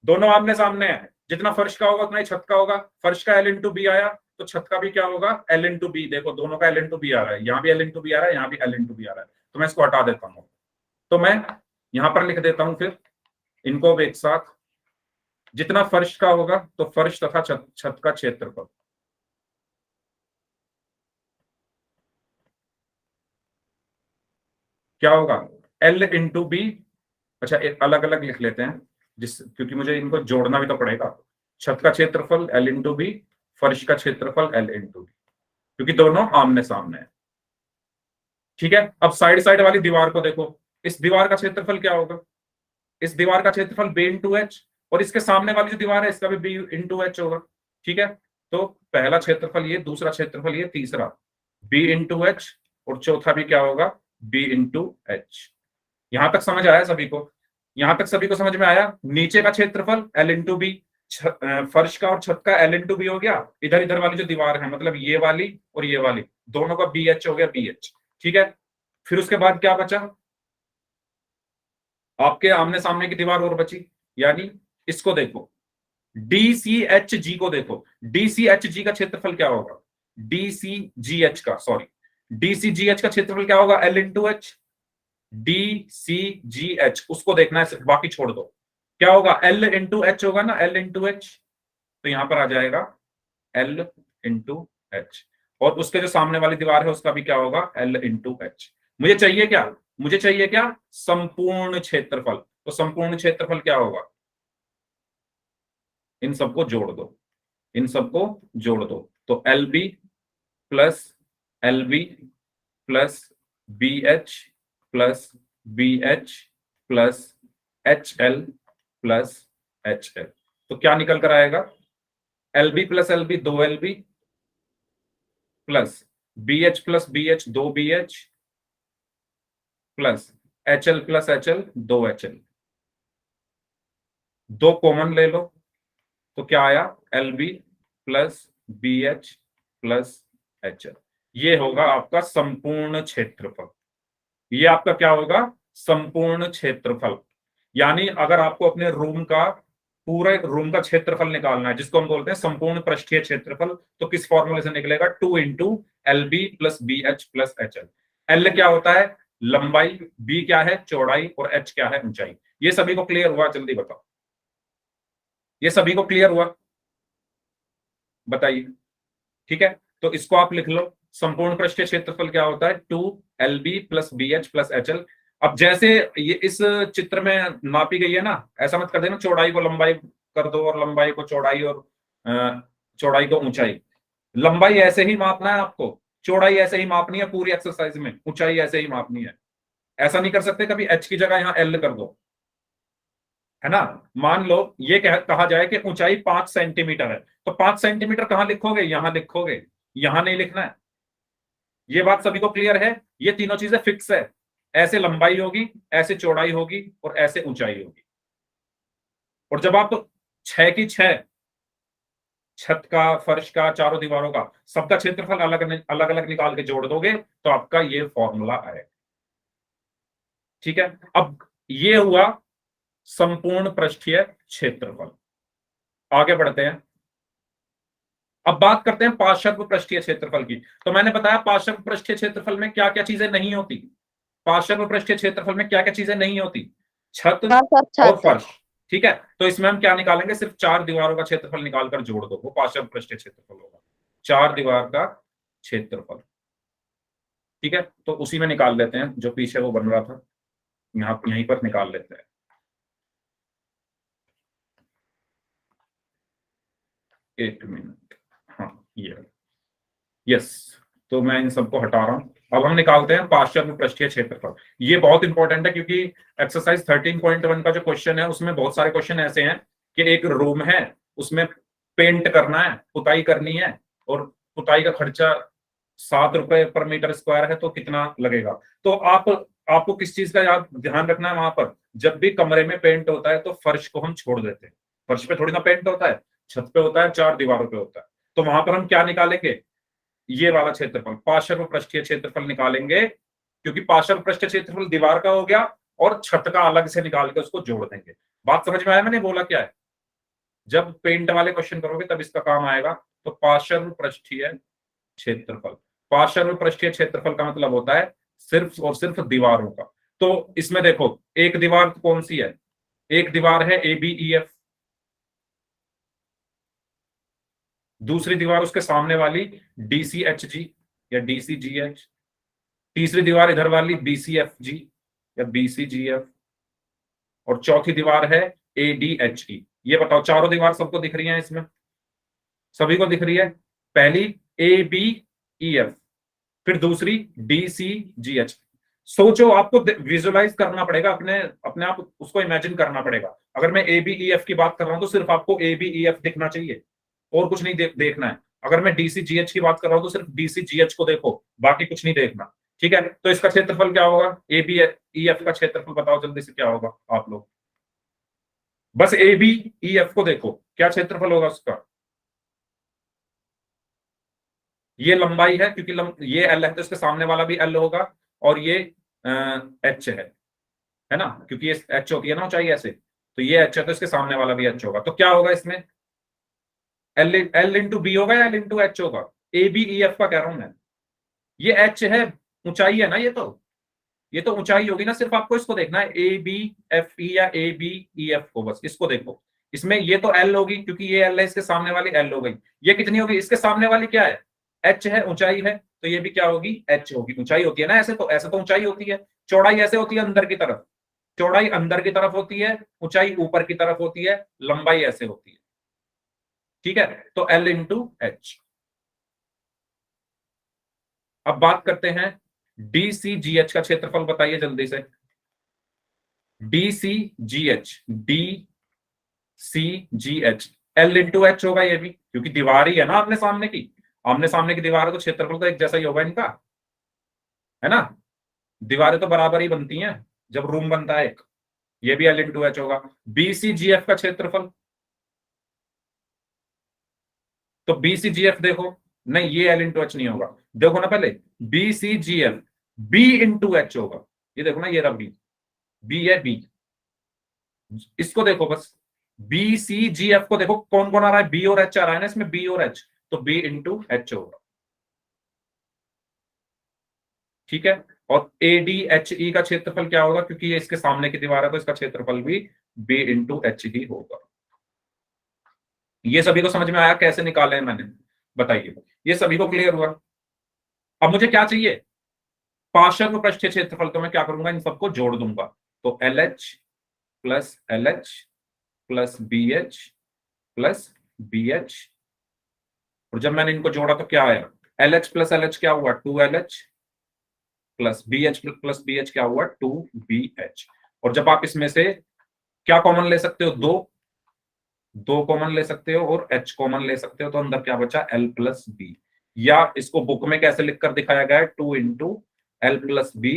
दोनों आमने सामने है। जितना फर्श का होगा उतना ही छत का होगा। फर्श का L इंटू बी आया तो छत का भी क्या होगा, L इंटू बी। देखो दोनों का L इंटू बी आ रहा है, यहाँ भी L इंटू बी आ रहा है, यहाँ भी L इंटू बी आ रहा है। तो मैं इसको हटा देता हूँ, तो मैं यहां पर लिख देता हूं फिर इनको एक साथ। जितना फर्श का होगा तो फर्श तथा छत का क्षेत्रफल, क्या होगा, L इंटू बी। अच्छा, एक अलग अलग लिख लेते हैं, क्योंकि मुझे इनको जोड़ना भी तो पड़ेगा। छत का क्षेत्रफल L इंटू बी, फर्श का क्षेत्रफल L इंटू बी, क्योंकि दोनों आमने सामने है। ठीक है, अब साइड साइड वाली दीवार को देखो, इस दीवार का क्षेत्रफल क्या होगा, इस दीवार का क्षेत्रफल B इंटू एच, और इसके सामने वाली जो दीवार है इसका भी B इंटू एच होगा। ठीक है, तो पहला क्षेत्रफल ये, दूसरा क्षेत्रफल ये, तीसरा B इंटू एच, और चौथा भी क्या होगा, B इंटू एच। यहां तक समझ आया सभी को, यहां तक सभी को समझ में आया। नीचे का क्षेत्रफल L इंटू बी, फर्श का और छत का L इंटू बी हो गया। इधर इधर वाली जो दीवार है, मतलब ये वाली और ये वाली, दोनों का BH हो गया, BH। ठीक है, फिर उसके बाद क्या बचा, आपके आमने सामने की दीवार और बची, यानी इसको देखो, DCHG को देखो, DCHG का क्षेत्रफल क्या होगा, DCGH का, सॉरी, DCGH का क्षेत्रफल क्या होगा, L इंटू एच। DCGH उसको देखना है, बाकी छोड़ दो। क्या होगा, L इंटू एच होगा ना, L इंटू एच। तो यहां पर आ जाएगा L इंटू एच, और उसके जो सामने वाली दीवार है उसका भी क्या होगा, L इंटू एच। मुझे चाहिए क्या, मुझे चाहिए क्या, संपूर्ण क्षेत्रफल। तो संपूर्ण क्षेत्रफल क्या होगा, इन सबको जोड़ दो, इन सबको जोड़ दो। तो LB plus LB plus BH plus BH plus HL plus HL। तो क्या निकल कर आएगा, LB plus LB 2LB plus BH 2BH plus HL 2HL। दो कॉमन ले लो, तो क्या आया, LB plus BH plus HL। ये होगा आपका संपूर्ण क्षेत्रफल। ये आपका क्या होगा, संपूर्ण क्षेत्रफल। यानी अगर आपको अपने रूम का, पूरे रूम का क्षेत्रफल निकालना है, जिसको हम बोलते हैं संपूर्ण पृष्ठीय क्षेत्रफल, तो किस फॉर्मूले से निकलेगा, 2 into LB plus BH plus HL। L क्या होता है, लंबाई, B क्या है, चौड़ाई, और H क्या है, ऊंचाई। ये सभी को क्लियर हुआ, जल्दी बताओ, ये सभी को क्लियर हुआ, बताइए। ठीक है, तो इसको आप लिख लो, संपूर्ण पृष्ठीय क्षेत्रफल क्या होता है, 2LB plus BH plus HL। अब जैसे ये इस चित्र में नापी गई है ना, ऐसा मत कर देना चौड़ाई को लंबाई कर दो और लंबाई को चौड़ाई और चौड़ाई को ऊंचाई। लंबाई ऐसे ही मापना है आपको, चौड़ाई ऐसे ही मापनी है पूरी एक्सरसाइज में, ऊंचाई ऐसे ही मापनी है। ऐसा नहीं कर सकते कभी H की जगह यहाँ L कर दो, है ना। मान लो ये कहा जाए कि ऊंचाई 5 सेंटीमीटर है, तो 5 सेंटीमीटर कहां लिखोगे, यहां लिखोगे, यहां नहीं लिखना है। ये बात सभी को क्लियर है, ये तीनों चीजें फिक्स है, ऐसे लंबाई होगी, ऐसे चौड़ाई होगी, और ऐसे ऊंचाई होगी। और जब आप 6 की 6, छत का, फर्श का, चारों दीवारों का, सबका क्षेत्रफल अलग अलग अलग निकाल के जोड़ दोगे, तो आपका ये फॉर्मूला आएगा। ठीक है, अब ये हुआ संपूर्ण पृष्ठीय क्षेत्रफल। आगे बढ़ते हैं, अब बात करते हैं पार्श्व पृष्ठीय क्षेत्रफल की। तो मैंने बताया पार्श्व पृष्ठीय क्षेत्रफल में क्या क्या चीजें नहीं होती, पार्श्व पृष्ठीय क्षेत्रफल में क्या क्या चीजें नहीं होती, छत हाँ सर, और छत। फर्श। ठीक है, तो इसमें हम क्या निकालेंगे, सिर्फ 4 दीवारों का क्षेत्रफल निकालकर जोड़ दो, वो पार्श्व पृष्ठीय क्षेत्रफल होगा, 4 दीवार का क्षेत्रफल। ठीक है, तो उसी में निकाल लेते हैं, जो पीछे वो बन रहा था, यहाँ यहीं पर निकाल लेते हैं। एक मिनट, हाँ ये, यस, तो मैं इन सबको हटा रहा हूं। अब हम निकालते हैं पार्श्व पृष्ठीय क्षेत्रफल। ये बहुत इंपॉर्टेंट है, क्योंकि एक्सरसाइज 13.1 का जो क्वेश्चन है उसमें बहुत सारे क्वेश्चन ऐसे हैं कि एक रूम है, उसमें पेंट करना है, पुताई करनी है, और पुताई का खर्चा 7 रुपए पर मीटर स्क्वायर है, तो कितना लगेगा। तो आपको किस चीज का याद ध्यान रखना है, वहां पर जब भी कमरे में पेंट होता है तो फर्श को हम छोड़ देते हैं, फर्श पे थोड़ी ना पेंट होता है, छत पे होता है, 4 दीवारों पे होता है। तो वहां पर हम क्या निकालेंगे, ये वाला क्षेत्रफल, पार्श्व पृष्ठीय क्षेत्रफल निकालेंगे, क्योंकि पार्श्व पृष्ठीय क्षेत्रफल दीवार का हो गया, और छत का अलग से निकाल के उसको जोड़ देंगे। बात समझ में आया मैंने बोला क्या है, जब पेंट वाले क्वेश्चन करोगे तब इसका काम आएगा। तो पार्श्व पृष्ठीय क्षेत्रफल, पार्श्व पृष्ठीय क्षेत्रफल का मतलब होता है सिर्फ और सिर्फ दीवारों का। तो इसमें देखो, एक दीवार कौन सी है, एक दीवार है ABEF, दूसरी दीवार उसके सामने वाली DCHG या DCGH, तीसरी दीवार इधर वाली BCFG या BCGF, और चौथी दीवार है ADHE। ये बताओ, चारों दीवार सबको दिख रही हैं इसमें, सभी को दिख रही है। पहली ABEF, फिर दूसरी DCGH। सोचो, आपको विजुअलाइज करना पड़ेगा, अपने अपने आप उसको इमेजिन करना पड़ेगा। अगर मैं ABEF की बात कर रहा हूं तो सिर्फ आपको ABEF दिखना चाहिए, और कुछ नहीं देखना है। अगर मैं DCGH की बात कर रहा हूं तो सिर्फ DCGH को देखो, बाकी कुछ नहीं देखना। ठीक है, तो इसका क्षेत्रफल क्या होगा, ABEF का क्षेत्रफल बताओ जल्दी से क्या होगा आप लोग, बस ABEF को देखो, क्या क्षेत्रफल होगा उसका। ये लंबाई है, क्योंकि ये L है तो इसके सामने वाला भी L होगा, और ये H है ना, क्योंकि ये H होती है ना ऊंचाई ऐसे, तो ये H है तो इसके सामने वाला भी H होगा। तो क्या होगा इसमें, एल इंटू बी होगा या एल इंटू एच होगा? ए बी ई एफ का कह रहा हूं मैं। ये एच है, ऊंचाई है ना, ये तो ऊंचाई होगी ना। सिर्फ आपको इसको देखना है, ए बी एफ ई या ए बी ई एफ को, बस इसको देखो। इसमें ये तो एल होगी क्योंकि ये एल है, इसके सामने वाली एल हो गई। ये कितनी होगी? इसके सामने वाली क्या है? एच है, ऊंचाई है, तो ये भी क्या होगी? एच होगी। ऊंचाई होती है ना, ऐसे तो ऊंचाई होती है। चौड़ाई ऐसे होती है अंदर की तरफ, चौड़ाई अंदर की तरफ होती है, ऊंचाई ऊपर की तरफ होती है, लंबाई ऐसे होती है। ठीक है, तो एल इंटू एच। अब बात करते हैं डी सी जी एच का क्षेत्रफल बताइए जल्दी से। D C G H, D C G H, L into H होगा ये भी, क्योंकि दीवार ही है ना आमने सामने की। आमने सामने की दीवार है तो क्षेत्रफल तो एक जैसा ही होगा इनका, है ना। दीवारें तो बराबर ही बनती हैं जब रूम बनता है एक। ये भी एल इंटू एच होगा। बी सी जी एफ का क्षेत्रफल, तो बी सी जी एफ देखो, नहीं ये एल इंटू एच नहीं होगा। देखो ना पहले, बी सी जी एफ, बी इंटू एच होगा। ये देखो ना, ये रहा बी, बी है बी। इसको देखो बस, बी सी जी एफ को देखो, कौन कौन आ रहा है? बी और एच आ रहा है ना इसमें, बी और एच, तो बी इंटू एच होगा। ठीक है, और ए डी एच ई का क्षेत्रफल क्या होगा? क्योंकि ये इसके सामने की दीवार है तो इसका क्षेत्रफल भी बी इंटू एच ही होगा। ये सभी को समझ में आया कैसे निकाले हैं मैंने? बताइए, ये सभी को क्लियर हुआ? अब मुझे क्या चाहिए? पार्श्व पृष्ठीय क्षेत्रफल। तो मैं क्या करूंगा? इन सबको जोड़ दूंगा। तो L H plus B H plus B H, और जब मैंने इनको जोड़ा तो क्या आया? L H plus L H क्या हुआ? 2LH प्लस बी एच क्या हुआ? 2BH। और जब आप इसमें से क्या कॉमन ले सकते हो? दो कॉमन ले सकते हो और H कॉमन ले सकते हो, तो अंदर क्या बचा? L plus B. या इसको बुक में कैसे लिखकर दिखाया गया है? 2 into L plus B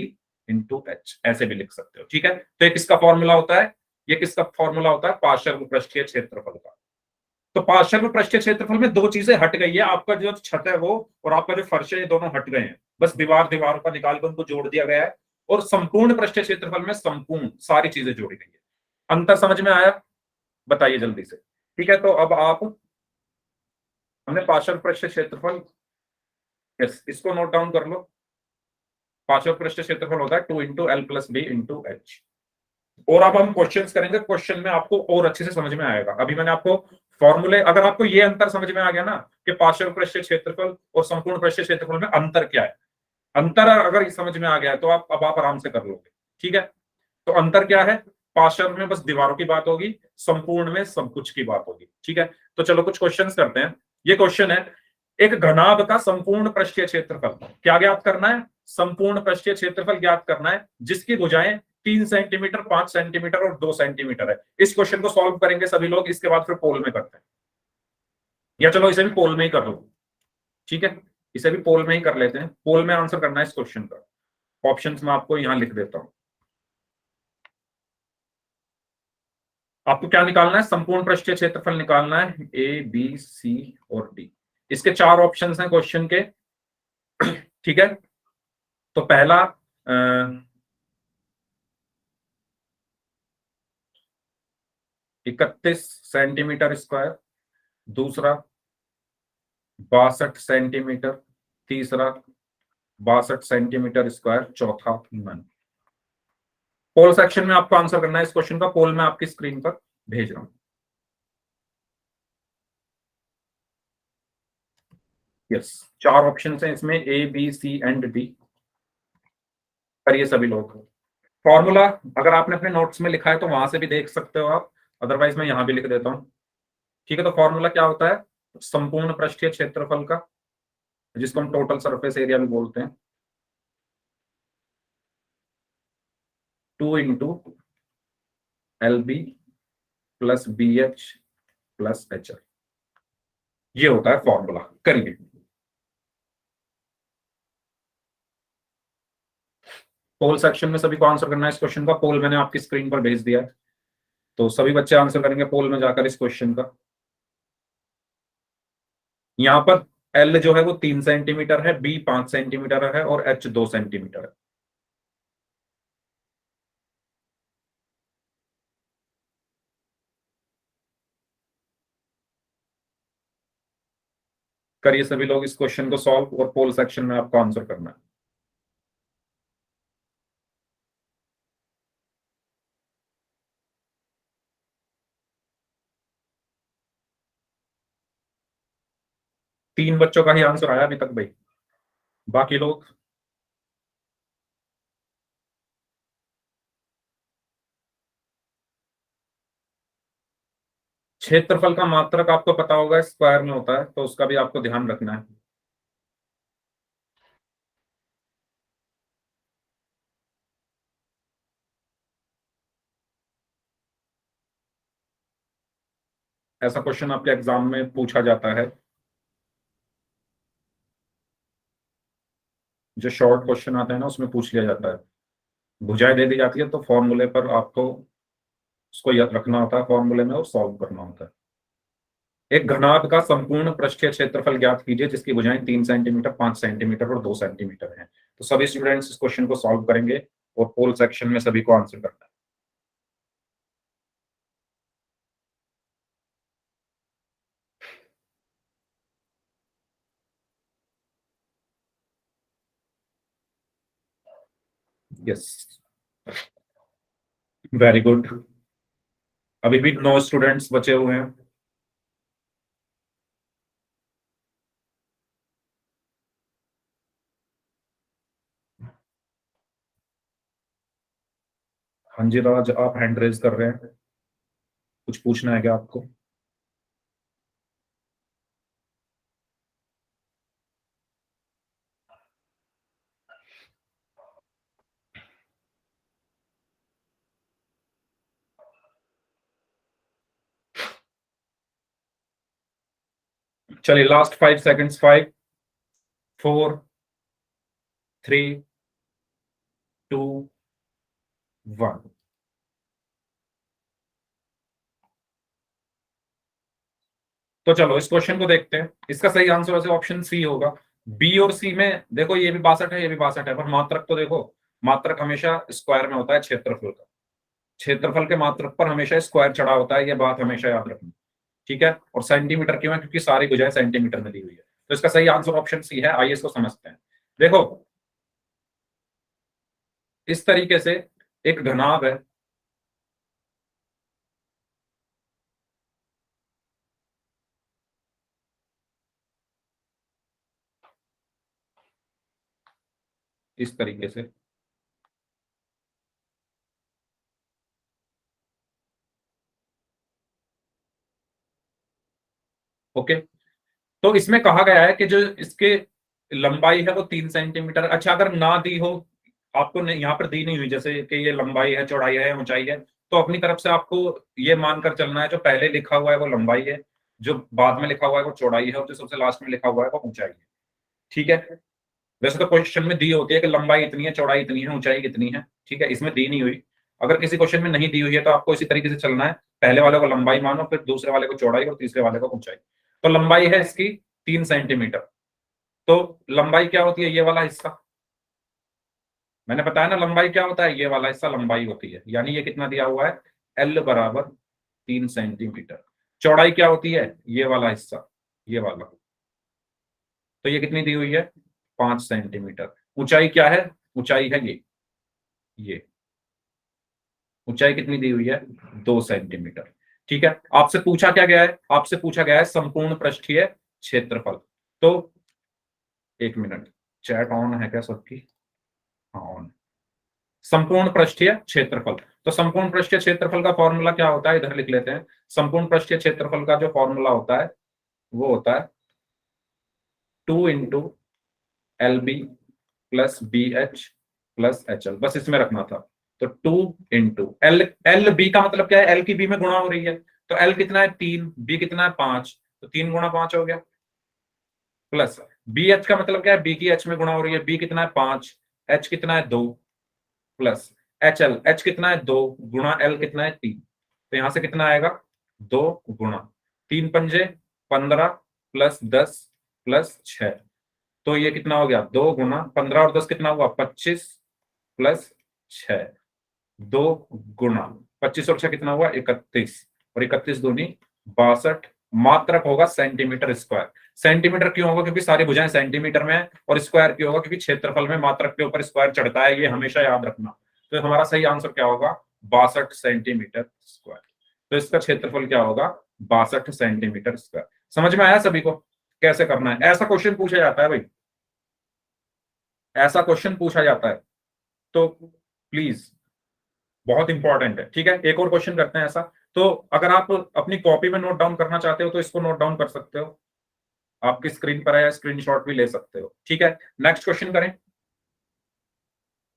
into H, ऐसे भी लिख सकते हो। ठीक है, तो ये किसका फॉर्मूला होता है? ये किसका फॉर्मूला होता है? पार्श्व पृष्ठीय क्षेत्रफल का। तो पार्श्व पृष्ठीय क्षेत्रफल में दो चीजें हट गई है, आपका जो छत है वो और आपका जो फर्श है, ये दोनों हट गए हैं। बस दीवारों का निकाल कर उनको जोड़ दिया गया है, और संपूर्ण पृष्ठीय क्षेत्रफल में संपूर्ण सारी चीजें जोड़ी गई है। अंतर समझ में आया? बताइए जल्दी से। ठीक है, तो अब आप, हमने पार्श्व पृष्ठीय क्षेत्रफल, यस, इसको नोट डाउन कर लो। पार्श्व पृष्ठीय क्षेत्रफल होता है 2 into L plus B into H. और अब हम क्वेश्चंस करेंगे, क्वेश्चन में आपको और अच्छे से समझ में आएगा। अभी मैंने आपको फॉर्मूले, अगर आपको ये अंतर समझ में आ गया ना कि पार्श्व पृष्ठीय क्षेत्रफल और संपूर्ण पृष्ठीय क्षेत्रफल में अंतर क्या है, अंतर अगर समझ में आ गया है तो आप आराम से कर लोगे। ठीक है, तो अंतर क्या है? पार्श्व में बस दीवारों की बात होगी, संपूर्ण में सब कुछ की बात होगी। ठीक है, तो चलो कुछ क्वेश्चंस करते हैं। ये क्वेश्चन है, एक घनाभ का संपूर्ण पृष्ठीय क्षेत्रफल क्या ज्ञात करना है? संपूर्ण पृष्ठीय क्षेत्रफल ज्ञात करना है जिसकी भुजाएं 3 सेंटीमीटर, 5 सेंटीमीटर और 2 सेंटीमीटर है। इस क्वेश्चन को सॉल्व करेंगे सभी लोग, इसके बाद फिर पोल में करते हैं। या चलो इसे भी पोल में ही कर लो। ठीक है, इसे भी पोल में ही कर लेते हैं। पोल में आंसर करना है इस क्वेश्चन का। ऑप्शंस में आपको यहां लिख देता हूं। आपको क्या निकालना है? संपूर्ण पृष्ठीय क्षेत्रफल निकालना है, ए बी सी और डी। इसके 4 ऑप्शंस हैं क्वेश्चन के। ठीक है, तो पहला 31 सेंटीमीटर स्क्वायर, दूसरा 62 सेंटीमीटर, तीसरा 62 सेंटीमीटर स्क्वायर, चौथा नन। पोल सेक्शन में आपको आंसर करना है इस क्वेश्चन का। पोल में आपकी स्क्रीन पर भेज रहा हूं। यस, 4 ऑप्शन हैं इसमें, A B C and D. करिए सभी लोग। फॉर्मूला अगर आपने अपने नोट्स में लिखा है तो वहां से भी देख सकते हो आप, अदरवाइज मैं यहां भी लिख देता हूं। ठीक है, तो फॉर्मूला क्या होता है संपूर्ण पृष्ठीय क्षेत्रफल का, जिसको हम टोटल सरफेस एरिया भी बोलते हैं? 2 into L B plus B H plus H L, ये होता है फॉर्मूला। करिए। पोल सेक्शन में सभी को आंसर करना है इस क्वेश्चन का। पोल मैंने आपकी स्क्रीन पर भेज दिया है, तो सभी बच्चे आंसर करेंगे पोल में जाकर इस क्वेश्चन का। यहां पर एल जो है वो 3 सेंटीमीटर है, बी 5 सेंटीमीटर है और एच 2 सेंटीमीटर है। करिए सभी लोग इस क्वेश्चन को सॉल्व, और पोल सेक्शन में आपको आंसर करना है। तीन बच्चों का ही आंसर आया अभी तक भाई, बाकी लोग क्षेत्रफल का मात्रक आपको पता होगा स्क्वायर में होता है, तो उसका भी आपको ध्यान रखना है। ऐसा क्वेश्चन आपके एग्जाम में पूछा जाता है। जो शॉर्ट क्वेश्चन आते हैं ना उसमें पूछ लिया जाता है, भुजाएं दे दी जाती है, तो फॉर्मूले पर आपको उसको याद रखना होता है, फॉर्मूले में और सॉल्व करना होता है। एक घनाभ का संपूर्ण पृष्ठीय क्षेत्रफल ज्ञात कीजिए जिसकी भुजाएं 3 सेंटीमीटर, 5 सेंटीमीटर और 2 सेंटीमीटर हैं। तो सभी स्टूडेंट्स इस क्वेश्चन को सॉल्व करेंगे और पोल सेक्शन में सभी को आंसर करना है। Yes, very good. अभी भी 9 स्टूडेंट्स बचे हुए हैं। हाँ जी राज, आप हैंड रेज कर रहे हैं, कुछ पूछना है क्या आपको? चलिए लास्ट 5 सेकंड्स, 5, 4, 3, 2, 1। तो चलो इस क्वेश्चन को देखते हैं। इसका सही आंसर वैसे ऑप्शन सी होगा। बी और सी में देखो, ये भी 62 है, ये भी 62 है, पर मात्रक तो देखो, मात्रक हमेशा स्क्वायर में होता है क्षेत्रफल का। क्षेत्रफल के मात्रक पर हमेशा स्क्वायर चढ़ा होता है, ये बात हमेशा याद रखना। ठीक है, और सेंटीमीटर क्यों है? क्योंकि सारी भुजाएं सेंटीमीटर में दी हुई है। तो इसका सही आंसर ऑप्शन सी है। आइए इसको समझते हैं। देखो, इस तरीके से एक घनाभ है, इस तरीके से। ओके, तो इसमें कहा गया है कि जो इसके लंबाई है वो 3 सेंटीमीटर। अच्छा, अगर ना दी हो, आपको यहाँ पर दी नहीं हुई, जैसे कि ये लंबाई है, चौड़ाई है, ऊंचाई है, तो अपनी तरफ से आपको ये मानकर चलना है जो पहले लिखा हुआ है वो लंबाई है, जो बाद में लिखा हुआ है वो चौड़ाई है, और जो सबसे लास्ट में लिखा हुआ है वो ऊंचाई है। ठीक है, वैसे तो क्वेश्चन में दी होती है कि लंबाई इतनी है, चौड़ाई इतनी है, ऊंचाई कितनी है। ठीक है, इसमें दी नहीं हुई। अगर किसी क्वेश्चन में नहीं दी हुई है तो आपको इसी तरीके से चलना है, पहले वाले को लंबाई मानो, फिर दूसरे वाले को चौड़ाई, और तीसरे वाले को ऊंचाई। तो लंबाई है इसकी 3 सेंटीमीटर। तो लंबाई क्या होती है? ये वाला हिस्सा, मैंने बताया ना लंबाई क्या होता है, ये वाला हिस्सा लंबाई होती है। यानी ये कितना दिया हुआ है? एल बराबर 3 सेंटीमीटर। चौड़ाई क्या होती है? ये वाला हिस्सा, ये वाला। तो ये कितनी दी हुई है? 5 सेंटीमीटर। ऊंचाई क्या है? ऊंचाई है ये ऊंचाई कितनी दी हुई है? 2 सेंटीमीटर। ठीक है, आपसे पूछा क्या गया है? आपसे पूछा गया है संपूर्ण पृष्ठीय क्षेत्रफल। तो एक मिनट, चैट ऑन है क्या सबकी? हाँ ऑन। संपूर्ण पृष्ठीय क्षेत्रफल। तो संपूर्ण पृष्ठीय क्षेत्रफल का फॉर्मूला क्या होता है? इधर लिख लेते हैं। संपूर्ण पृष्ठीय क्षेत्रफल का जो फॉर्मूला होता है वो होता है 2 × LB plus BH plus HL। बस इसमें रखना था। तो 2 × LB का मतलब क्या है? L की B में गुणा हो रही है। तो L कितना है? 3, B कितना है? 5, तो 3 × 5 हो गया। प्लस BH का मतलब क्या है? B की H में गुणा हो रही है। B कितना है? 5, H कितना है? 2, प्लस HL, H कितना है? 2 गुणा L कितना है? 3। तो यहां से कितना आएगा? 2 गुणा 3 × 5 = 15 प्लस 10 प्लस 6। तो ये कितना हो गया? 2 गुणा 15 और 10 कितना हुआ? 25 प्लस 6। 2 गुणा 25 और 6 कितना हुआ? 31, और 31 दूनी 62 मात्रक होगा सेंटीमीटर स्क्वायर। सेंटीमीटर क्यों होगा? क्योंकि सारी भुजाएं सेंटीमीटर में है। और स्क्वायर क्यों होगा? क्योंकि क्षेत्रफल में मात्रक के ऊपर स्क्वायर चढ़ता है, ये हमेशा याद रखना। तो हमारा सही आंसर क्या होगा? 62 सेंटीमीटर स्क्वायर। तो इसका क्षेत्रफल क्या होगा? 62 सेंटीमीटर स्क्वायर। समझ में आया सभी को कैसे करना है? ऐसा क्वेश्चन पूछा जाता है भाई, ऐसा क्वेश्चन पूछा जाता है, तो प्लीज बहुत इंपॉर्टेंट है। ठीक है, एक और क्वेश्चन करते हैं ऐसा। तो अगर आप अपनी कॉपी में नोट डाउन करना चाहते हो तो इसको नोट डाउन कर सकते हो, आपकी स्क्रीन पर है, या स्क्रीनशॉट भी ले सकते हो। ठीक है, नेक्स्ट क्वेश्चन करें।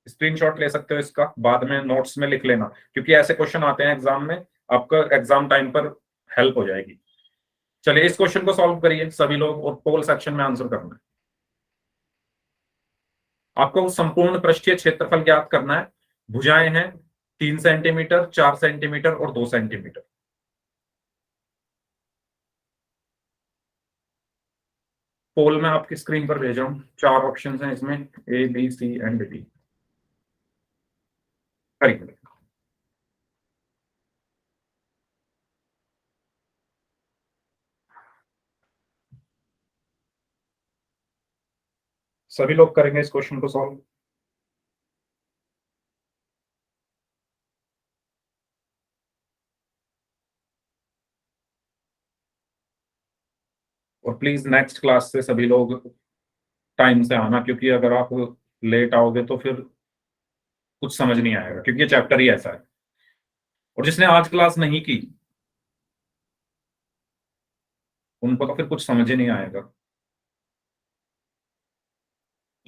स्क्रीनशॉट ले सकते हो इसका, बाद में नोट्स में लिख लेना, क्योंकि ऐसे क्वेश्चन आते हैं एग्जाम में, आपका एग्जाम टाइम पर हेल्प हो जाएगी। चलिए इस क्वेश्चन को सॉल्व करिए सभी लोग, और पोल सेक्शन में आंसर करना है। आपको संपूर्ण पृष्ठीय क्षेत्रफल ज्ञात करना है। भुजाएं हैं 3 सेंटीमीटर, 4 सेंटीमीटर और 2 सेंटीमीटर। पोल में आपकी स्क्रीन पर भेजा हूं, 4 ऑप्शन हैं इसमें, A B C and D. करिए। सभी लोग करेंगे इस क्वेश्चन को सॉल्व। और प्लीज नेक्स्ट क्लास से सभी लोग टाइम से आना, क्योंकि अगर आप लेट आओगे तो फिर कुछ समझ नहीं आएगा, क्योंकि ये चैप्टर ही ऐसा है। और जिसने आज क्लास नहीं की उनको तो फिर कुछ समझ ही नहीं आएगा,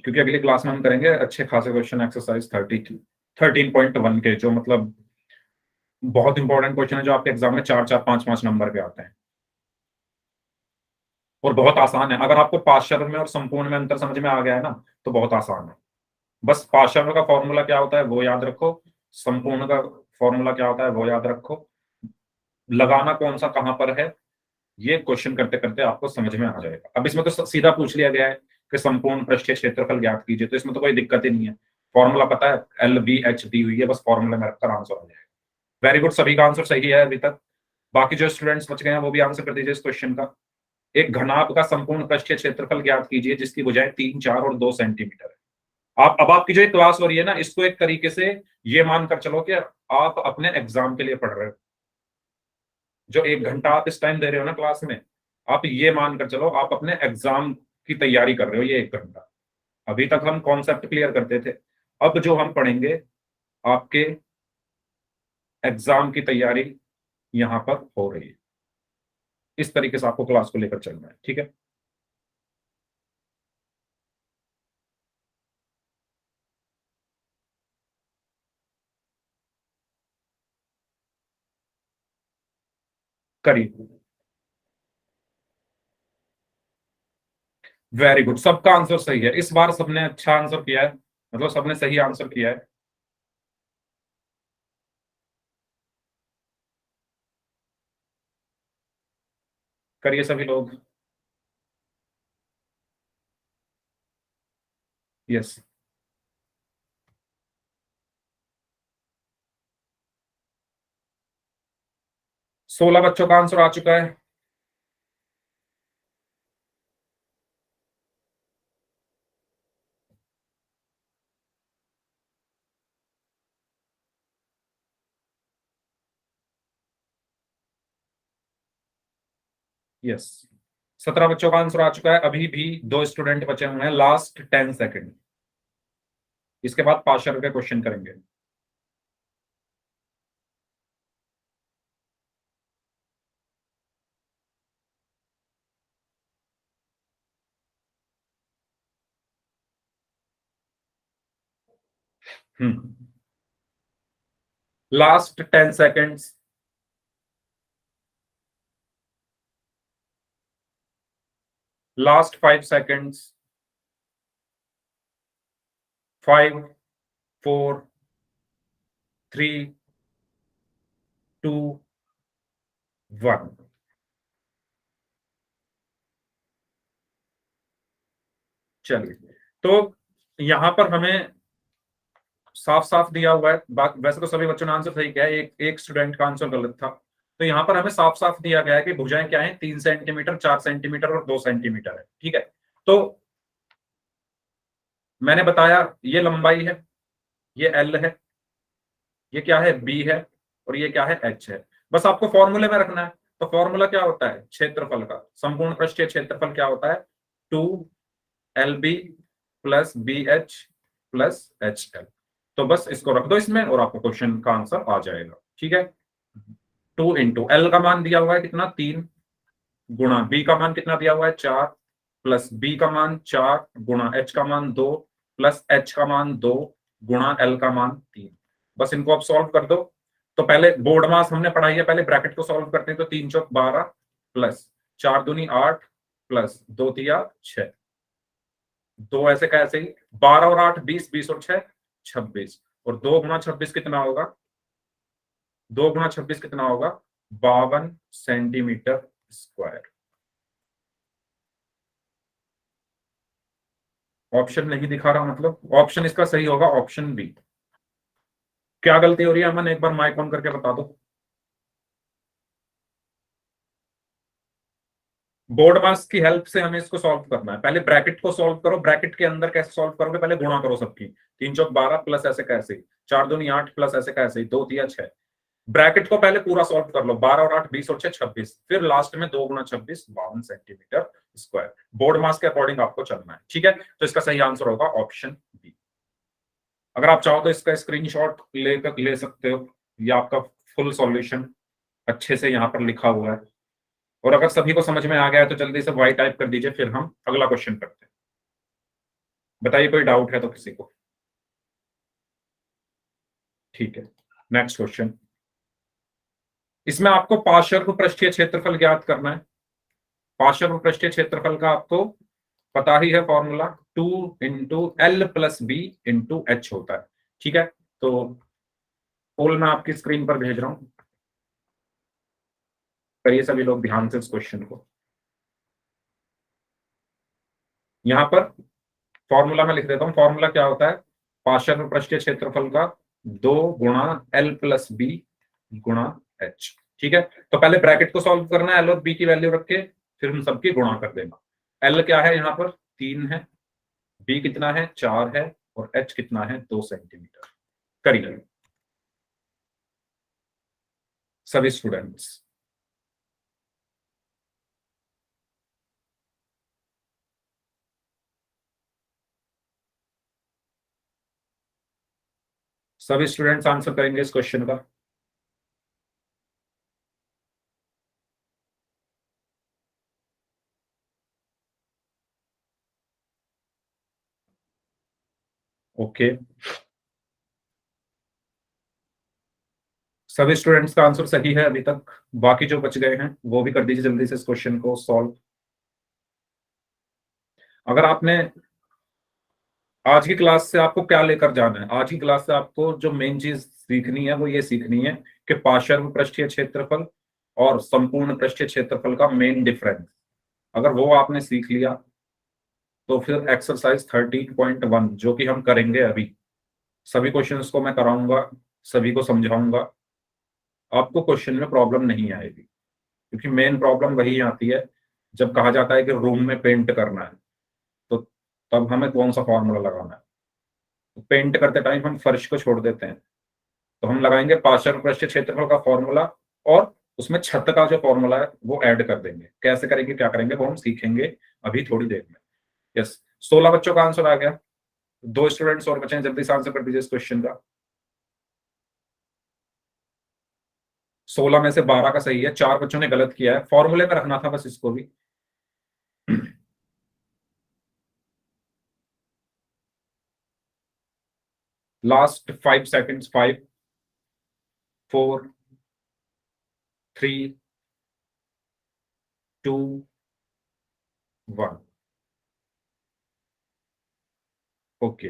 क्योंकि अगली क्लास में हम करेंगे अच्छे खासे क्वेश्चन, एक्सरसाइज 13.1 के, जो मतलब बहुत इंपॉर्टेंट क्वेश्चन है, जो आपके एग्जाम में 4-4, 5-5 नंबर पे आते हैं, और बहुत आसान है। अगर आपको पार्शियल में और संपूर्ण में अंतर समझ में आ गया है ना, तो बहुत आसान है। बस पार्शियल का फॉर्मूला क्या होता है वो याद रखो, संपूर्ण का फॉर्मूला क्या होता है वो याद रखो, लगाना कौन सा कहां पर है, ये क्वेश्चन करते करते आपको समझ में आ जाएगा। अब इसमें तो सीधा पूछ लिया गया है कि संपूर्ण पृष्ठीय क्षेत्रफल ज्ञात कीजिए, तो इसमें तो कोई दिक्कत ही नहीं है। फॉर्मूला पता है, एल बी एच डी हुई है, बस फॉर्मूला में रखकर आंसर आ जाएगा। वेरी गुड, सभी का आंसर सही है अभी तक। बाकी जो स्टूडेंट्स बच गए हैं वो भी आंसर कर दीजिए इस क्वेश्चन का। एक घनाभ का संपूर्ण पृष्ठीय क्षेत्रफल ज्ञात कीजिए जिसकी भुजाएं 3, 4 और 2 सेंटीमीटर है। आप अब आपकी जो एक क्लास हो रही है ना, इसको एक तरीके से ये मानकर चलो कि आप अपने एग्जाम के लिए पढ़ रहे हो। जो 1 घंटा आप इस टाइम दे रहे हो ना क्लास में, आप ये मानकर चलो आप अपने एग्जाम की तैयारी कर रहे हो ये 1 घंटा। अभी तक हम कॉन्सेप्ट क्लियर करते थे, अब जो हम पढ़ेंगे आपके एग्जाम की तैयारी यहां पर हो रही है। इस तरीके से आपको क्लास को लेकर चलना है, ठीक है। करिए। वेरी गुड, सबका आंसर सही है इस बार, सबने अच्छा आंसर किया है, मतलब सबने सही आंसर किया है। करिए सभी लोग। यस, 16 बच्चों का आंसर आ चुका है। यस, 17 बच्चों का आंसर आ चुका है। अभी भी 2 स्टूडेंट बचे हुए हैं, लास्ट 10 सेकेंड, इसके बाद पाशर के क्वेश्चन करेंगे। Last 10 seconds. Last 5 seconds. 5, 4, 3, 2, 1। चलिए, तो यहां पर हमें साफ साफ दिया हुआ है, वैसे तो सभी बच्चों ने आंसर सही किया है, एक एक स्टूडेंट का आंसर गलत था। तो यहाँ पर हमें साफ साफ दिया गया है कि भुजाएं क्या है, 3 सेंटीमीटर, 4 सेंटीमीटर और 2 सेंटीमीटर है। ठीक है, तो मैंने बताया ये लंबाई है, ये एल है, ये क्या है, बी है, और ये क्या है, एच है। बस आपको फॉर्मूले में रखना है। तो फॉर्मूला क्या होता है क्षेत्रफल का, संपूर्ण पृष्ठीय क्षेत्रफल क्या होता है, 2LB plus BH plus HL। तो बस इसको रख दो इसमें और आपको क्वेश्चन का आंसर आ जाएगा। ठीक है, 2 इंटू एल का मान दिया हुआ है कितना, 3, गुणा बी का मान कितना दिया हुआ है, 4, प्लस बी का मान 4 गुणा एच का मान 2 प्लस एच का मान 2 गुणा एल का मान 3। बस इनको आप सॉल्व कर दो। तो पहले बोर्ड मास हमने पढ़ाई है, पहले ब्रैकेट को सॉल्व करते हैं। तो 3 चौक 12 प्लस 4 दूनी 8 प्लस 2 तिया 6, 2 ऐसे का ऐसे ही, 12 और 8 20, 20 और 6 26, और 2 गुणा 26 कितना होगा, 2 गुणा 26 कितना होगा, 52 सेंटीमीटर स्क्वायर। ऑप्शन नहीं दिखा रहा, मतलब ऑप्शन इसका सही होगा ऑप्शन बी। क्या गलती हो रही है अमन, एक बार माइक ऑन करके बता दो। बोर्ड मास की हेल्प से हमें इसको सॉल्व करना है। पहले ब्रैकेट को सॉल्व करो, ब्रैकेट के अंदर कैसे सॉल्व करोगे, पहले गुणा करो सबकी, 3 चौक 12 प्लस ऐसे कैसे, 4 दूनी 8 प्लस ऐसे कैसे, 2 तिया 6। ब्रैकेट को पहले पूरा सॉल्व कर लो, 12 और 8 20 और 6 26, फिर लास्ट में 2 गुणा 26 52 सेंटीमीटर स्क्वायर। बोर्ड मास के अकॉर्डिंग आपको चलना है। ठीक है, तो इसका सही आंसर होगा ऑप्शन बी। अगर आप चाहो तो इसका स्क्रीनशॉट लेकर ले सकते हो, या आपका फुल सॉल्यूशन अच्छे से यहाँ पर लिखा हुआ है। और अगर सभी को समझ में आ गया है तो जल्दी से वाई टाइप कर दीजिए, फिर हम अगला क्वेश्चन करते हैं। बताइए कोई डाउट है तो किसी को। ठीक है, नेक्स्ट क्वेश्चन। इसमें आपको पार्श्व पृष्ठीय क्षेत्रफल ज्ञात करना है। पार्श्व पृष्ठीय क्षेत्रफल का आपको पता ही है formula, 2 into L plus B into H होता है। ठीक है, तो पोल मैं आपकी स्क्रीन पर भेज रहा हूं, करिए सभी लोग ध्यान से इस क्वेश्चन को। यहां पर फॉर्मूला में लिख देता हूं। फॉर्मूला क्या होता है, पार्श्व पृष्ठीय क्षेत्रफल का 2 गुणा एल प्लस बी गुणा एच। ठीक है, तो पहले ब्रैकेट को सॉल्व करना है, एल और बी की वैल्यू रख के फिर हम सबकी गुणा कर देना। एल क्या है यहाँ पर 3 है, बी कितना है 4 है, और एच कितना है 2 सेंटीमीटर। करिए सभी स्टूडेंट्स। सभी स्टूडेंट्स आंसर करेंगे इस क्वेश्चन का। ओके, सभी स्टूडेंट्स का आंसर सही है अभी तक। बाकी जो बच गए हैं वो भी कर दीजिए जल्दी से इस क्वेश्चन को सॉल्व। अगर आपने आज की क्लास से आपको क्या लेकर जाना है, आज की क्लास से आपको जो मेन चीज सीखनी है वो ये सीखनी है कि पार्श्व पृष्ठीय क्षेत्रफल और संपूर्ण पृष्ठीय क्षेत्रफल का मेन डिफरेंस। अगर वो आपने सीख लिया तो फिर एक्सरसाइज 13.1 जो कि हम करेंगे अभी, सभी क्वेश्चंस को मैं कराऊंगा, सभी को समझाऊंगा, आपको क्वेश्चन में प्रॉब्लम नहीं आएगी। क्योंकि मेन प्रॉब्लम वही आती है जब कहा जाता है कि रूम में पेंट करना है, तो तब हमें कौन सा फॉर्मूला लगाना है। तो पेंट करते टाइम हम फर्श को छोड़ देते हैं, तो हम लगाएंगे पार्श्व पृष्ठीय क्षेत्रफल का फॉर्मूला, और उसमें छत का जो फॉर्मूला है वो ऐड कर देंगे। कैसे करेंगे, क्या करेंगे, वो हम सीखेंगे अभी थोड़ी देर में। यस, 16 बच्चों का आंसर आ गया। 2 स्टूडेंट्स और बचे हैं, जल्दी से आंसर कर दीजिए इस क्वेश्चन का। 16 में से 12 का सही है, 4 बच्चों ने गलत किया है। फॉर्मूले में रखना था बस इसको भी। Last 5 seconds, 5 4 3 2 1। ओके,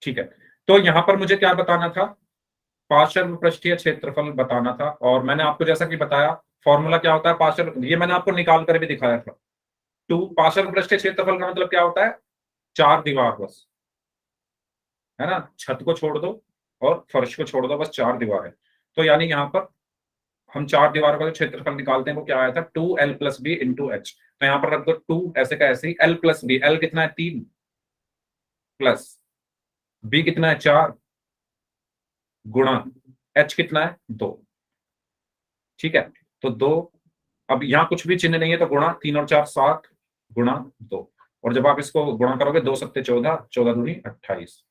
ठीक है। तो यहां पर मुझे क्या बताना था, पार्श्व पृष्ठीय क्षेत्रफल बताना था। और मैंने आपको जैसा कि बताया फॉर्मूला क्या होता है पार्श्व, ये मैंने आपको निकाल कर भी दिखाया था। 2 पार्श्व पृष्ठीय क्षेत्रफल का मतलब क्या होता है, 4 दीवार बस, है ना। छत को छोड़ दो और फर्श को छोड़ दो, बस 4 दीवार है। तो यानी यहाँ पर हम चार दीवारों का जो क्षेत्रफल निकालते हैं वो क्या आया था, 2l plus B into H. तो यहाँ पर रख दो 2 ऐसे का ऐसे ही, l प्लस बी, l कितना है 3 प्लस b कितना है 4 गुणा h कितना है 2। ठीक है, तो 2, अब यहाँ कुछ भी चिन्ह नहीं है तो गुणा, 3 और 4 7 गुणा 2। और जब आप इसको गुणा करोगे 2 सत्ते 14, 14 दूनी 28,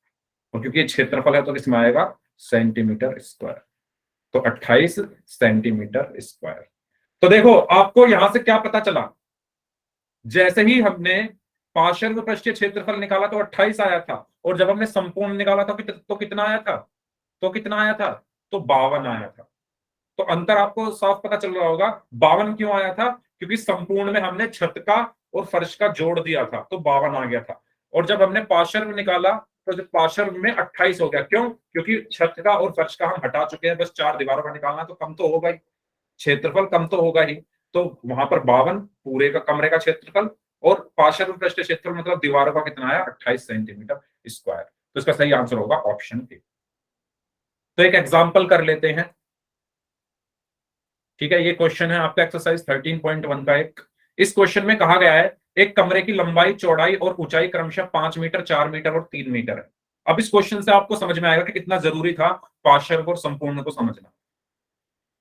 और क्योंकि ये क्षेत्रफल है तो किसमें आएगा, सेंटीमीटर स्क्वायर। तो 28 सेंटीमीटर स्क्वायर। तो देखो आपको यहां से क्या पता चला, जैसे ही हमने पार्श्व पृष्ठीय क्षेत्रफल निकाला तो 28 आया था, और जब हमने संपूर्ण निकाला था तो कितना आया था, तो कितना आया था, तो 52 आया था। तो अंतर आपको साफ पता चल रहा होगा। 52 क्यों आया था, क्योंकि संपूर्ण में हमने छत का और फर्श का जोड़ दिया था तो 52 आ गया था। और जब हमने पार्श्व निकाला तो जब पार्श्व में 28 हो गया, क्यों, क्योंकि छत का और फर्श का हम हटा चुके हैं, बस चार दीवारों का निकालना, तो कम तो होगा ही, क्षेत्रफल कम तो होगा ही। तो वहां पर 52 पूरे का कमरे का क्षेत्रफल, और पार्श्व पृष्ठ क्षेत्रफल मतलब दीवारों का कितना आया, 28 सेंटीमीटर स्क्वायर। तो इसका सही आंसर होगा ऑप्शन ए। तो एक एग्जाम्पल कर लेते हैं। ठीक है, ये क्वेश्चन है आपका एक्सरसाइज 13.1 का एक। इस क्वेश्चन में कहा गया है एक कमरे की लंबाई, चौड़ाई और ऊंचाई क्रमशः 5 मीटर, 4 मीटर और 3 मीटर है। अब इस क्वेश्चन से आपको समझ में आएगा कि कितना जरूरी था पार्श्व और संपूर्ण को समझना।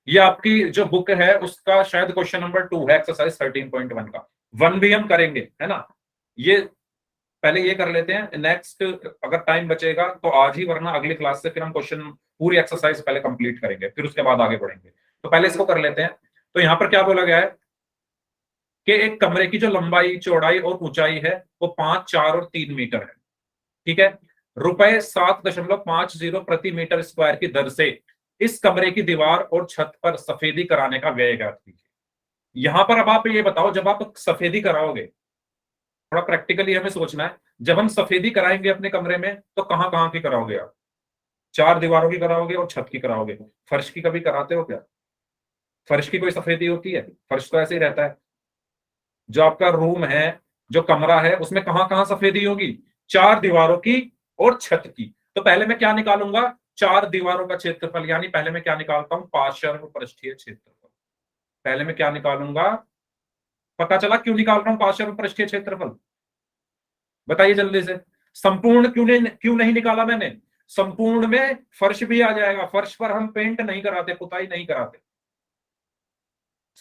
ये आपकी जो बुक है उसका शायद क्वेश्चन नंबर 2 है एक्सरसाइज 13.1 का। 1 भी हम करेंगे, है ना। ये पहले ये कर लेते हैं, नेक्स्ट अगर टाइम बचेगा तो आज ही, वरना अगली क्लास से फिर हम क्वेश्चन पूरी एक्सरसाइज पहले कंप्लीट करेंगे, फिर उसके बाद आगे बढ़ेंगे। तो पहले इसको कर लेते हैं। तो यहाँ पर क्या बोला गया है कि एक कमरे की जो लंबाई, चौड़ाई और ऊंचाई है वो 5, 4 और 3 मीटर है। ठीक है, रुपए 7.50 प्रति मीटर स्क्वायर की दर से इस कमरे की दीवार और छत पर सफेदी कराने का व्यय ज्ञात कीजिए। यहां पर अब आप ये बताओ, जब आप सफेदी कराओगे, थोड़ा प्रैक्टिकली हमें सोचना है, जब हम सफेदी कराएंगे अपने कमरे में तो कहां कहां की कराओगे आप, चार दीवारों की कराओगे और छत की कराओगे, फर्श की कभी कराते हो क्या, फर्श की कोई सफेदी होती है, फर्श तो ऐसे ही रहता है। जो आपका रूम है, जो कमरा है, उसमें कहां कहां सफेदी होगी, चार दीवारों की और छत की। तो पहले मैं क्या निकालूंगा, चार दीवारों का क्षेत्रफल, यानी पहले मैं क्या निकालता हूं, पार्श्व पृष्ठीय क्षेत्रफल। पहले मैं क्या निकालूंगा, पता चला क्यों निकाल रहा हूं पार्श्व पृष्ठीय क्षेत्रफल, बताइए जल्दी से। संपूर्ण क्यों नहीं निकाला मैंने, संपूर्ण में फर्श भी आ जाएगा, फर्श पर हम पेंट नहीं कराते, पुताई नहीं कराते,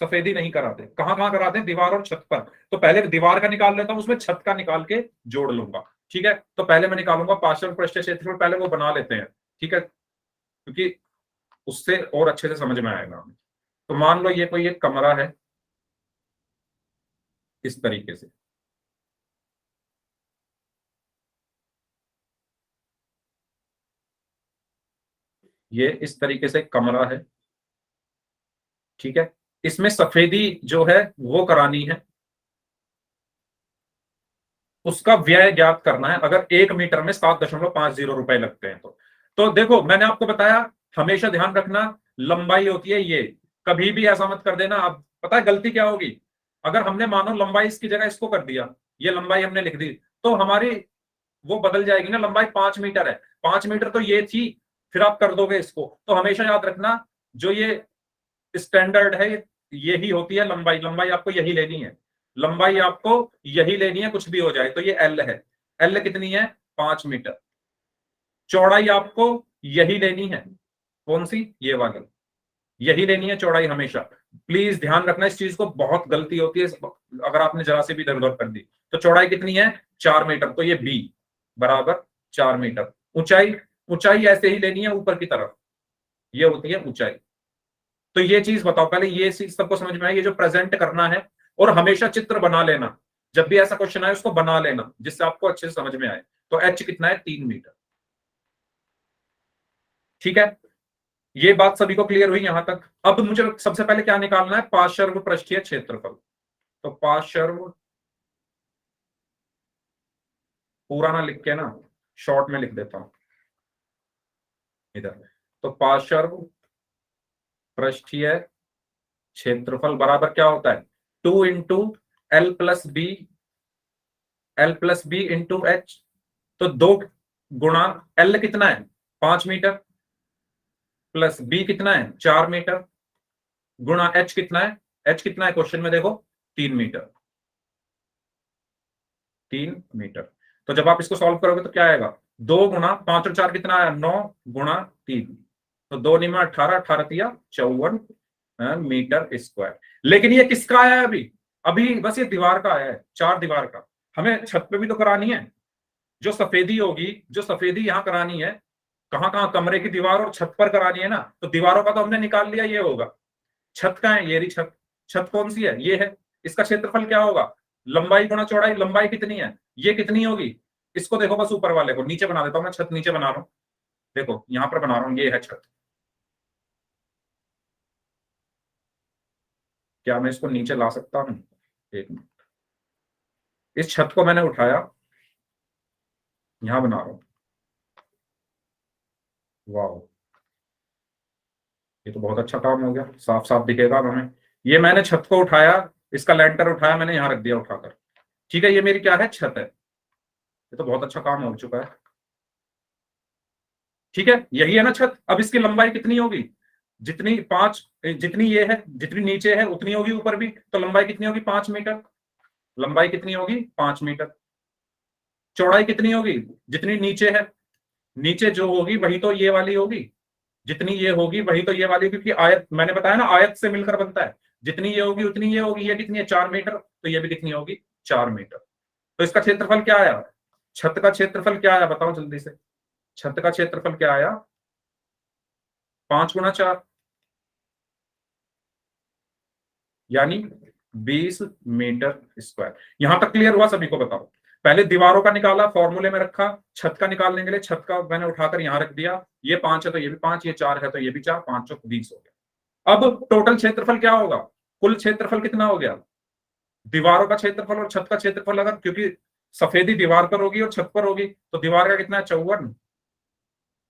सफेदी नहीं कराते, कहां कहां कराते हैं, दीवार और छत पर। तो पहले दीवार का निकाल लेता हूं, उसमें छत का निकाल के जोड़ लूंगा। ठीक है, तो पहले मैं निकालूंगा पार्श्व पृष्ठीय क्षेत्रफल, पहले वो बना लेते हैं। ठीक है, क्योंकि उससे और अच्छे से समझ में आएगा हमें। तो मान लो ये कोई एक कमरा है इस तरीके से, ये इस तरीके से कमरा है। ठीक है, इसमें सफेदी जो है वो करानी है, उसका व्यय ज्ञात करना है। अगर 1 मीटर में 7.50 रुपए लगते हैं तो देखो मैंने आपको बताया, हमेशा ध्यान रखना लंबाई होती है ये, कभी भी ऐसा मत कर देना। अब पता है गलती क्या होगी, अगर हमने मानो लंबाई इसकी जगह इसको कर दिया, ये लंबाई हमने लिख दी, तो हमारी वो बदल जाएगी ना, लंबाई 5 मीटर है, 5 मीटर तो ये थी, फिर आप कर दोगे इसको। तो हमेशा याद रखना जो ये स्टैंडर्ड है यही होती है लंबाई, लंबाई आपको यही लेनी है, लंबाई आपको यही लेनी है, कुछ भी हो जाए। तो ये एल है, एल कितनी है 5 मीटर। चौड़ाई आपको यही लेनी है, कौन सी, ये वाली, यही लेनी है चौड़ाई हमेशा। प्लीज ध्यान रखना इस चीज को, बहुत गलती होती है अगर आपने जरा से भी इधर उधर कर दी। तो चौड़ाई कितनी है 4 मीटर, तो ये बी बराबर 4 मीटर। ऊंचाई, ऊंचाई ऐसे ही लेनी है ऊपर की तरफ, ये होती है ऊंचाई। तो ये चीज बताओ पहले, ये चीज सबको समझ में आई, ये जो प्रेजेंट करना है, और हमेशा चित्र बना लेना, जब भी ऐसा क्वेश्चन आए उसको बना लेना जिससे आपको अच्छे से समझ में आए। तो एच कितना है 3 मीटर। ठीक है, ये बात सभी को क्लियर हुई यहां तक। अब मुझे सबसे पहले क्या निकालना है, पार्श्व पृष्ठीय क्षेत्रफल। तो पार्श्व, पूरा ना लिख के ना शॉर्ट में लिख देता हूं इधर। तो पार्श्व पृष्ठीय क्षेत्रफल बराबर क्या होता है, 2 into L plus B, L plus B into H. तो 2 गुणा एल कितना है 5 मीटर, प्लस बी कितना है 4 मीटर, गुणा h कितना है, h कितना है क्वेश्चन में देखो 3 मीटर, 3 मीटर। तो जब आप इसको सॉल्व करोगे तो क्या आएगा, 2 गुणा 5 और 4 कितना आया, 9 गुणा 3, तो 2 निमा 18, 18 तिया 54 मीटर स्क्वायर। लेकिन ये किसका आया है अभी, अभी बस ये दीवार का आया है, 4 दीवार का। हमें छत पे भी तो करानी है, जो सफेदी होगी, जो सफेदी यहां करानी है, कहां कहां, कमरे की दीवार और छत पर करानी है ना, तो दीवारों का तो हमने निकाल लिया, ये होगा। छत का है, ये रही छत, छत कौन सी है, ये है। इसका क्षेत्रफल क्या होगा, लंबाई गुणा चौड़ाई, लंबाई कितनी है, ये कितनी होगी, इसको देखो बस ऊपर वाले को, नीचे बना देता हूं मैं, छत नीचे बना रहा हूं, देखो यहां पर बना रहा हूं, ये है छत। क्या मैं इसको नीचे ला सकता हूं, एक मिनट, इस छत को मैंने उठाया, यहां बना रहा हूं, वाह, ये तो बहुत अच्छा काम हो गया, साफ साफ दिखेगा हमें। ये मैंने छत को उठाया, इसका लेंटर उठाया मैंने, यहां रख दिया उठाकर, ठीक है, ये मेरी क्या है, छत है। ये तो बहुत अच्छा काम हो चुका है, ठीक है, यही है ना छत। अब इसकी लंबाई कितनी होगी, जितनी 5, जितनी ये है, जितनी नीचे है उतनी होगी ऊपर भी, तो लंबाई कितनी होगी, 5 मीटर। लंबाई कितनी होगी, 5 मीटर। चौड़ाई कितनी होगी, जितनी नीचे है, नीचे जो होगी वही तो ये वाली होगी, जितनी ये होगी वही तो ये वाली, क्योंकि आयत मैंने बताया ना, आयत से मिलकर बनता है, जितनी ये होगी उतनी ये होगी। ये कितनी है, 4 मीटर, तो ये भी कितनी होगी, 4 मीटर। तो इसका क्षेत्रफल क्या आया, छत का क्षेत्रफल क्या आया, बताओ जल्दी से, छत का क्षेत्रफल क्या आया, 5 गुणा 4, यानी 20 मीटर स्क्वायर। यहां तक क्लियर हुआ सभी को, बताओ। पहले दीवारों का निकाला, फॉर्मूले में रखा, छत का निकालने के लिए छत का मैंने उठाकर यहां रख दिया, ये 5 है तो ये भी 5, ये 4 है तो ये भी 4, 5 चौक 20 हो गया। अब टोटल क्षेत्रफल क्या होगा, कुल क्षेत्रफल कितना हो गया, दीवारों का क्षेत्रफल और छत का क्षेत्रफल, अगर क्योंकि सफेदी दीवार पर होगी और छत पर होगी, तो दीवार का कितना है 54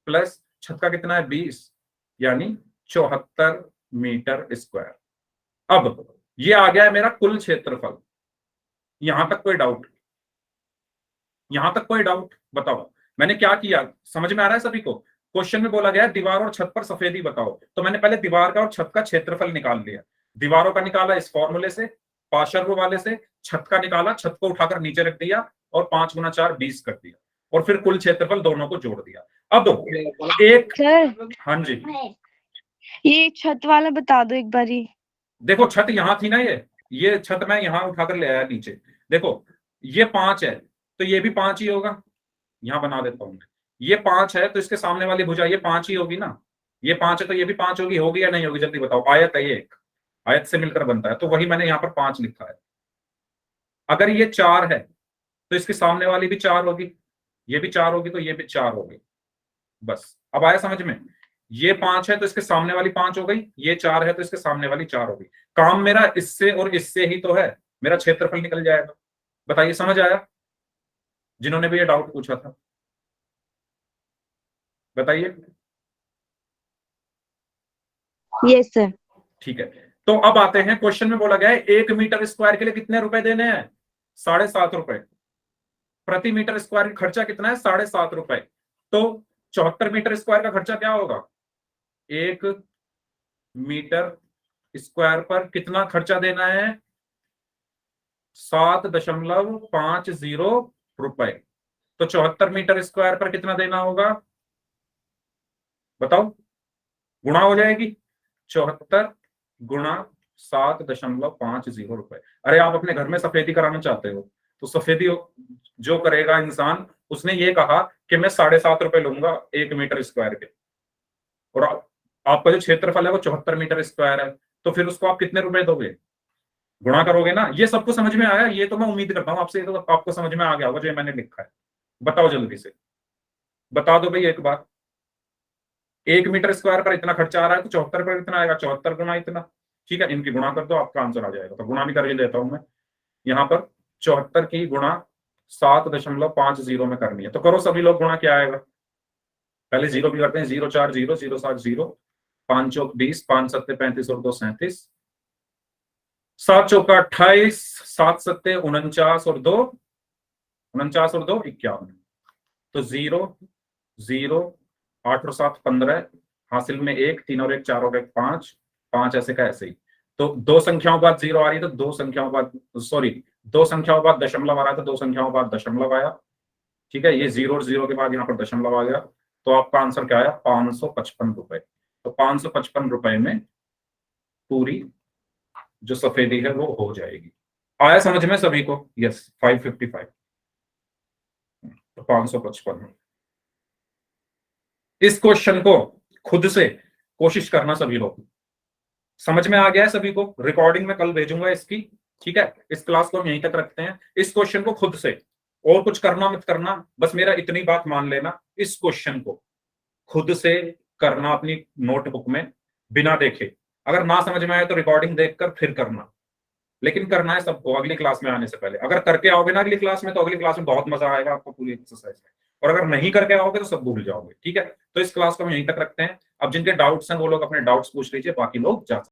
प्लस छत का कितना है 20, यानी 74 मीटर स्क्वायर। अब ये आ गया है मेरा कुल क्षेत्रफल। यहां तक कोई डाउट, यहां तक कोई डाउट, बताओ मैंने क्या किया, समझ में आ रहा है सभी को। क्वेश्चन में बोला गया है दीवार और छत पर सफेदी बताओ, तो मैंने पहले दीवार का और छत का क्षेत्रफल निकाल लिया। दीवारों का निकाला इस फॉर्मूले से, पार्शियल वाले से, छत का निकाला, छत को उठाकर नीचे रख दिया और 5 गुना 4 20 कर दिया, और फिर कुल क्षेत्रफल दोनों को जोड़ दिया। अब एक, सर हाँ जी, ये छत वाला बता दो एक बारी। देखो छत यहां थी ना, ये छत मैं यहां उठाकर ले आया नीचे, देखो ये 5 है तो ये भी 5 ही होगा, यहां बना देता हूं मैं, ये 5 है तो इसके सामने वाली भुजा ये 5 ही होगी ना, ये 5 है तो ये भी 5 होगी या नहीं होगी, जल्दी बताओ। आयत है ये, एक आयत से मिलकर बनता है, तो वही मैंने यहाँ पर 5 लिखा है। अगर ये 4 है तो इसके सामने वाली भी 4 होगी, ये भी 4 होगी तो ये भी 4 होगी, बस अब आया समझ में। ये 5 है तो इसके सामने वाली 5 हो गई, ये 4 है तो इसके सामने वाली 4 हो गई। काम मेरा इससे और इससे ही तो है, मेरा क्षेत्रफल निकल जाएगा। बताइए समझ आया, जिन्होंने भी ये डाउट पूछा था बताइए। Yes sir. ठीक है, तो अब आते हैं, क्वेश्चन में बोला गया है 1 मीटर स्क्वायर के लिए कितने रुपए देने हैं, 7.5 रुपए प्रति मीटर स्क्वायर। खर्चा कितना है, 7.5 रुपए। तो 74 मीटर स्क्वायर का खर्चा क्या होगा, 1 मीटर स्क्वायर पर कितना खर्चा देना है, 7.50 रुपए। तो 74 मीटर स्क्वायर पर कितना देना होगा, बताओ, गुणा हो जाएगी, 74 गुणा 7.50 रुपए। अरे आप अपने घर में सफेदी कराना चाहते हो, तो सफेदी जो करेगा इंसान, उसने ये कहा कि मैं 7.5 रुपए लूंगा 1 मीटर स्क्वायर के, और आपका जो क्षेत्रफल है वो 74 मीटर स्क्वायर है, तो फिर उसको आप कितने रुपए दोगे, गुणा करोगे ना। ये सबको समझ में आया, ये तो मैं उम्मीद करता हूँ आपसे, ये तो आपको समझ में आ गया होगा जो मैंने लिखा है। बताओ जल्दी से, बता दो भाई एक बार, 1 मीटर स्क्वायर पर इतना खर्चा आ रहा है तो 74 पर इतना आएगा, 74 गुना इतना, ठीक है, इनकी गुणा कर दो आपका आंसर आ जाएगा। तो गुणा भी करके देता हूं मैं, यहाँ पर 74 की गुणा 7.50 में करनी है, तो करो सभी लोग गुणा, क्या आएगा, पहले जीरो भी करते हैं, 0 4 0 0 7 0, 5 चौक 20, 5 सत्ते 35 और 2 37, 7 चौका 28, 7 सत्ते 49 और 2 51। तो 0 0 8 और 7 15, हासिल में 1, 3 और 1 4 और 1 5, 5 ऐसे का ऐसे ही। तो 2 संख्याओं बाद 0 आ रही है, तो 2 संख्याओं बाद, सॉरी 2 संख्याओं बाद दशमलव आ रहा था, 2 संख्याओं बाद दशमलव आया। ठीक है, ये 0 और 0 के बाद यहाँ पर दशमलव आ गया, तो आपका आंसर क्या आया? 555 रुपए। तो 555 रुपए में पूरी जो सफेदी है वो हो जाएगी। आया समझ में सभी को? यस, 555, तो 555। इस क्वेश्चन को खुद से कोशिश करना सभी लोग। समझ में आ गया है सभी को? रिकॉर्डिंग में कल भेजूंगा इसकी। ठीक है, इस क्लास को हम यहीं तक रखते हैं। इस क्वेश्चन को खुद से, और कुछ करना मत करना, बस मेरा इतनी बात मान लेना, इस क्वेश्चन को खुद से करना अपनी नोटबुक में बिना देखे। अगर ना समझ में आए तो रिकॉर्डिंग देखकर फिर करना, लेकिन करना है सबको अगली क्लास में आने से पहले। अगर करके आओगे ना अगली क्लास में, तो अगली क्लास में बहुत मजा आएगा आपको पूरी एक्सरसाइज में। और अगर नहीं करके आओगे तो सब भूल जाओगे। ठीक है, तो इस क्लास को हम यहीं तक रखते हैं। अब जिनके डाउट्स हैं वो लोग अपने डाउट्स पूछ लीजिए, बाकी लोग जा सकते हैं।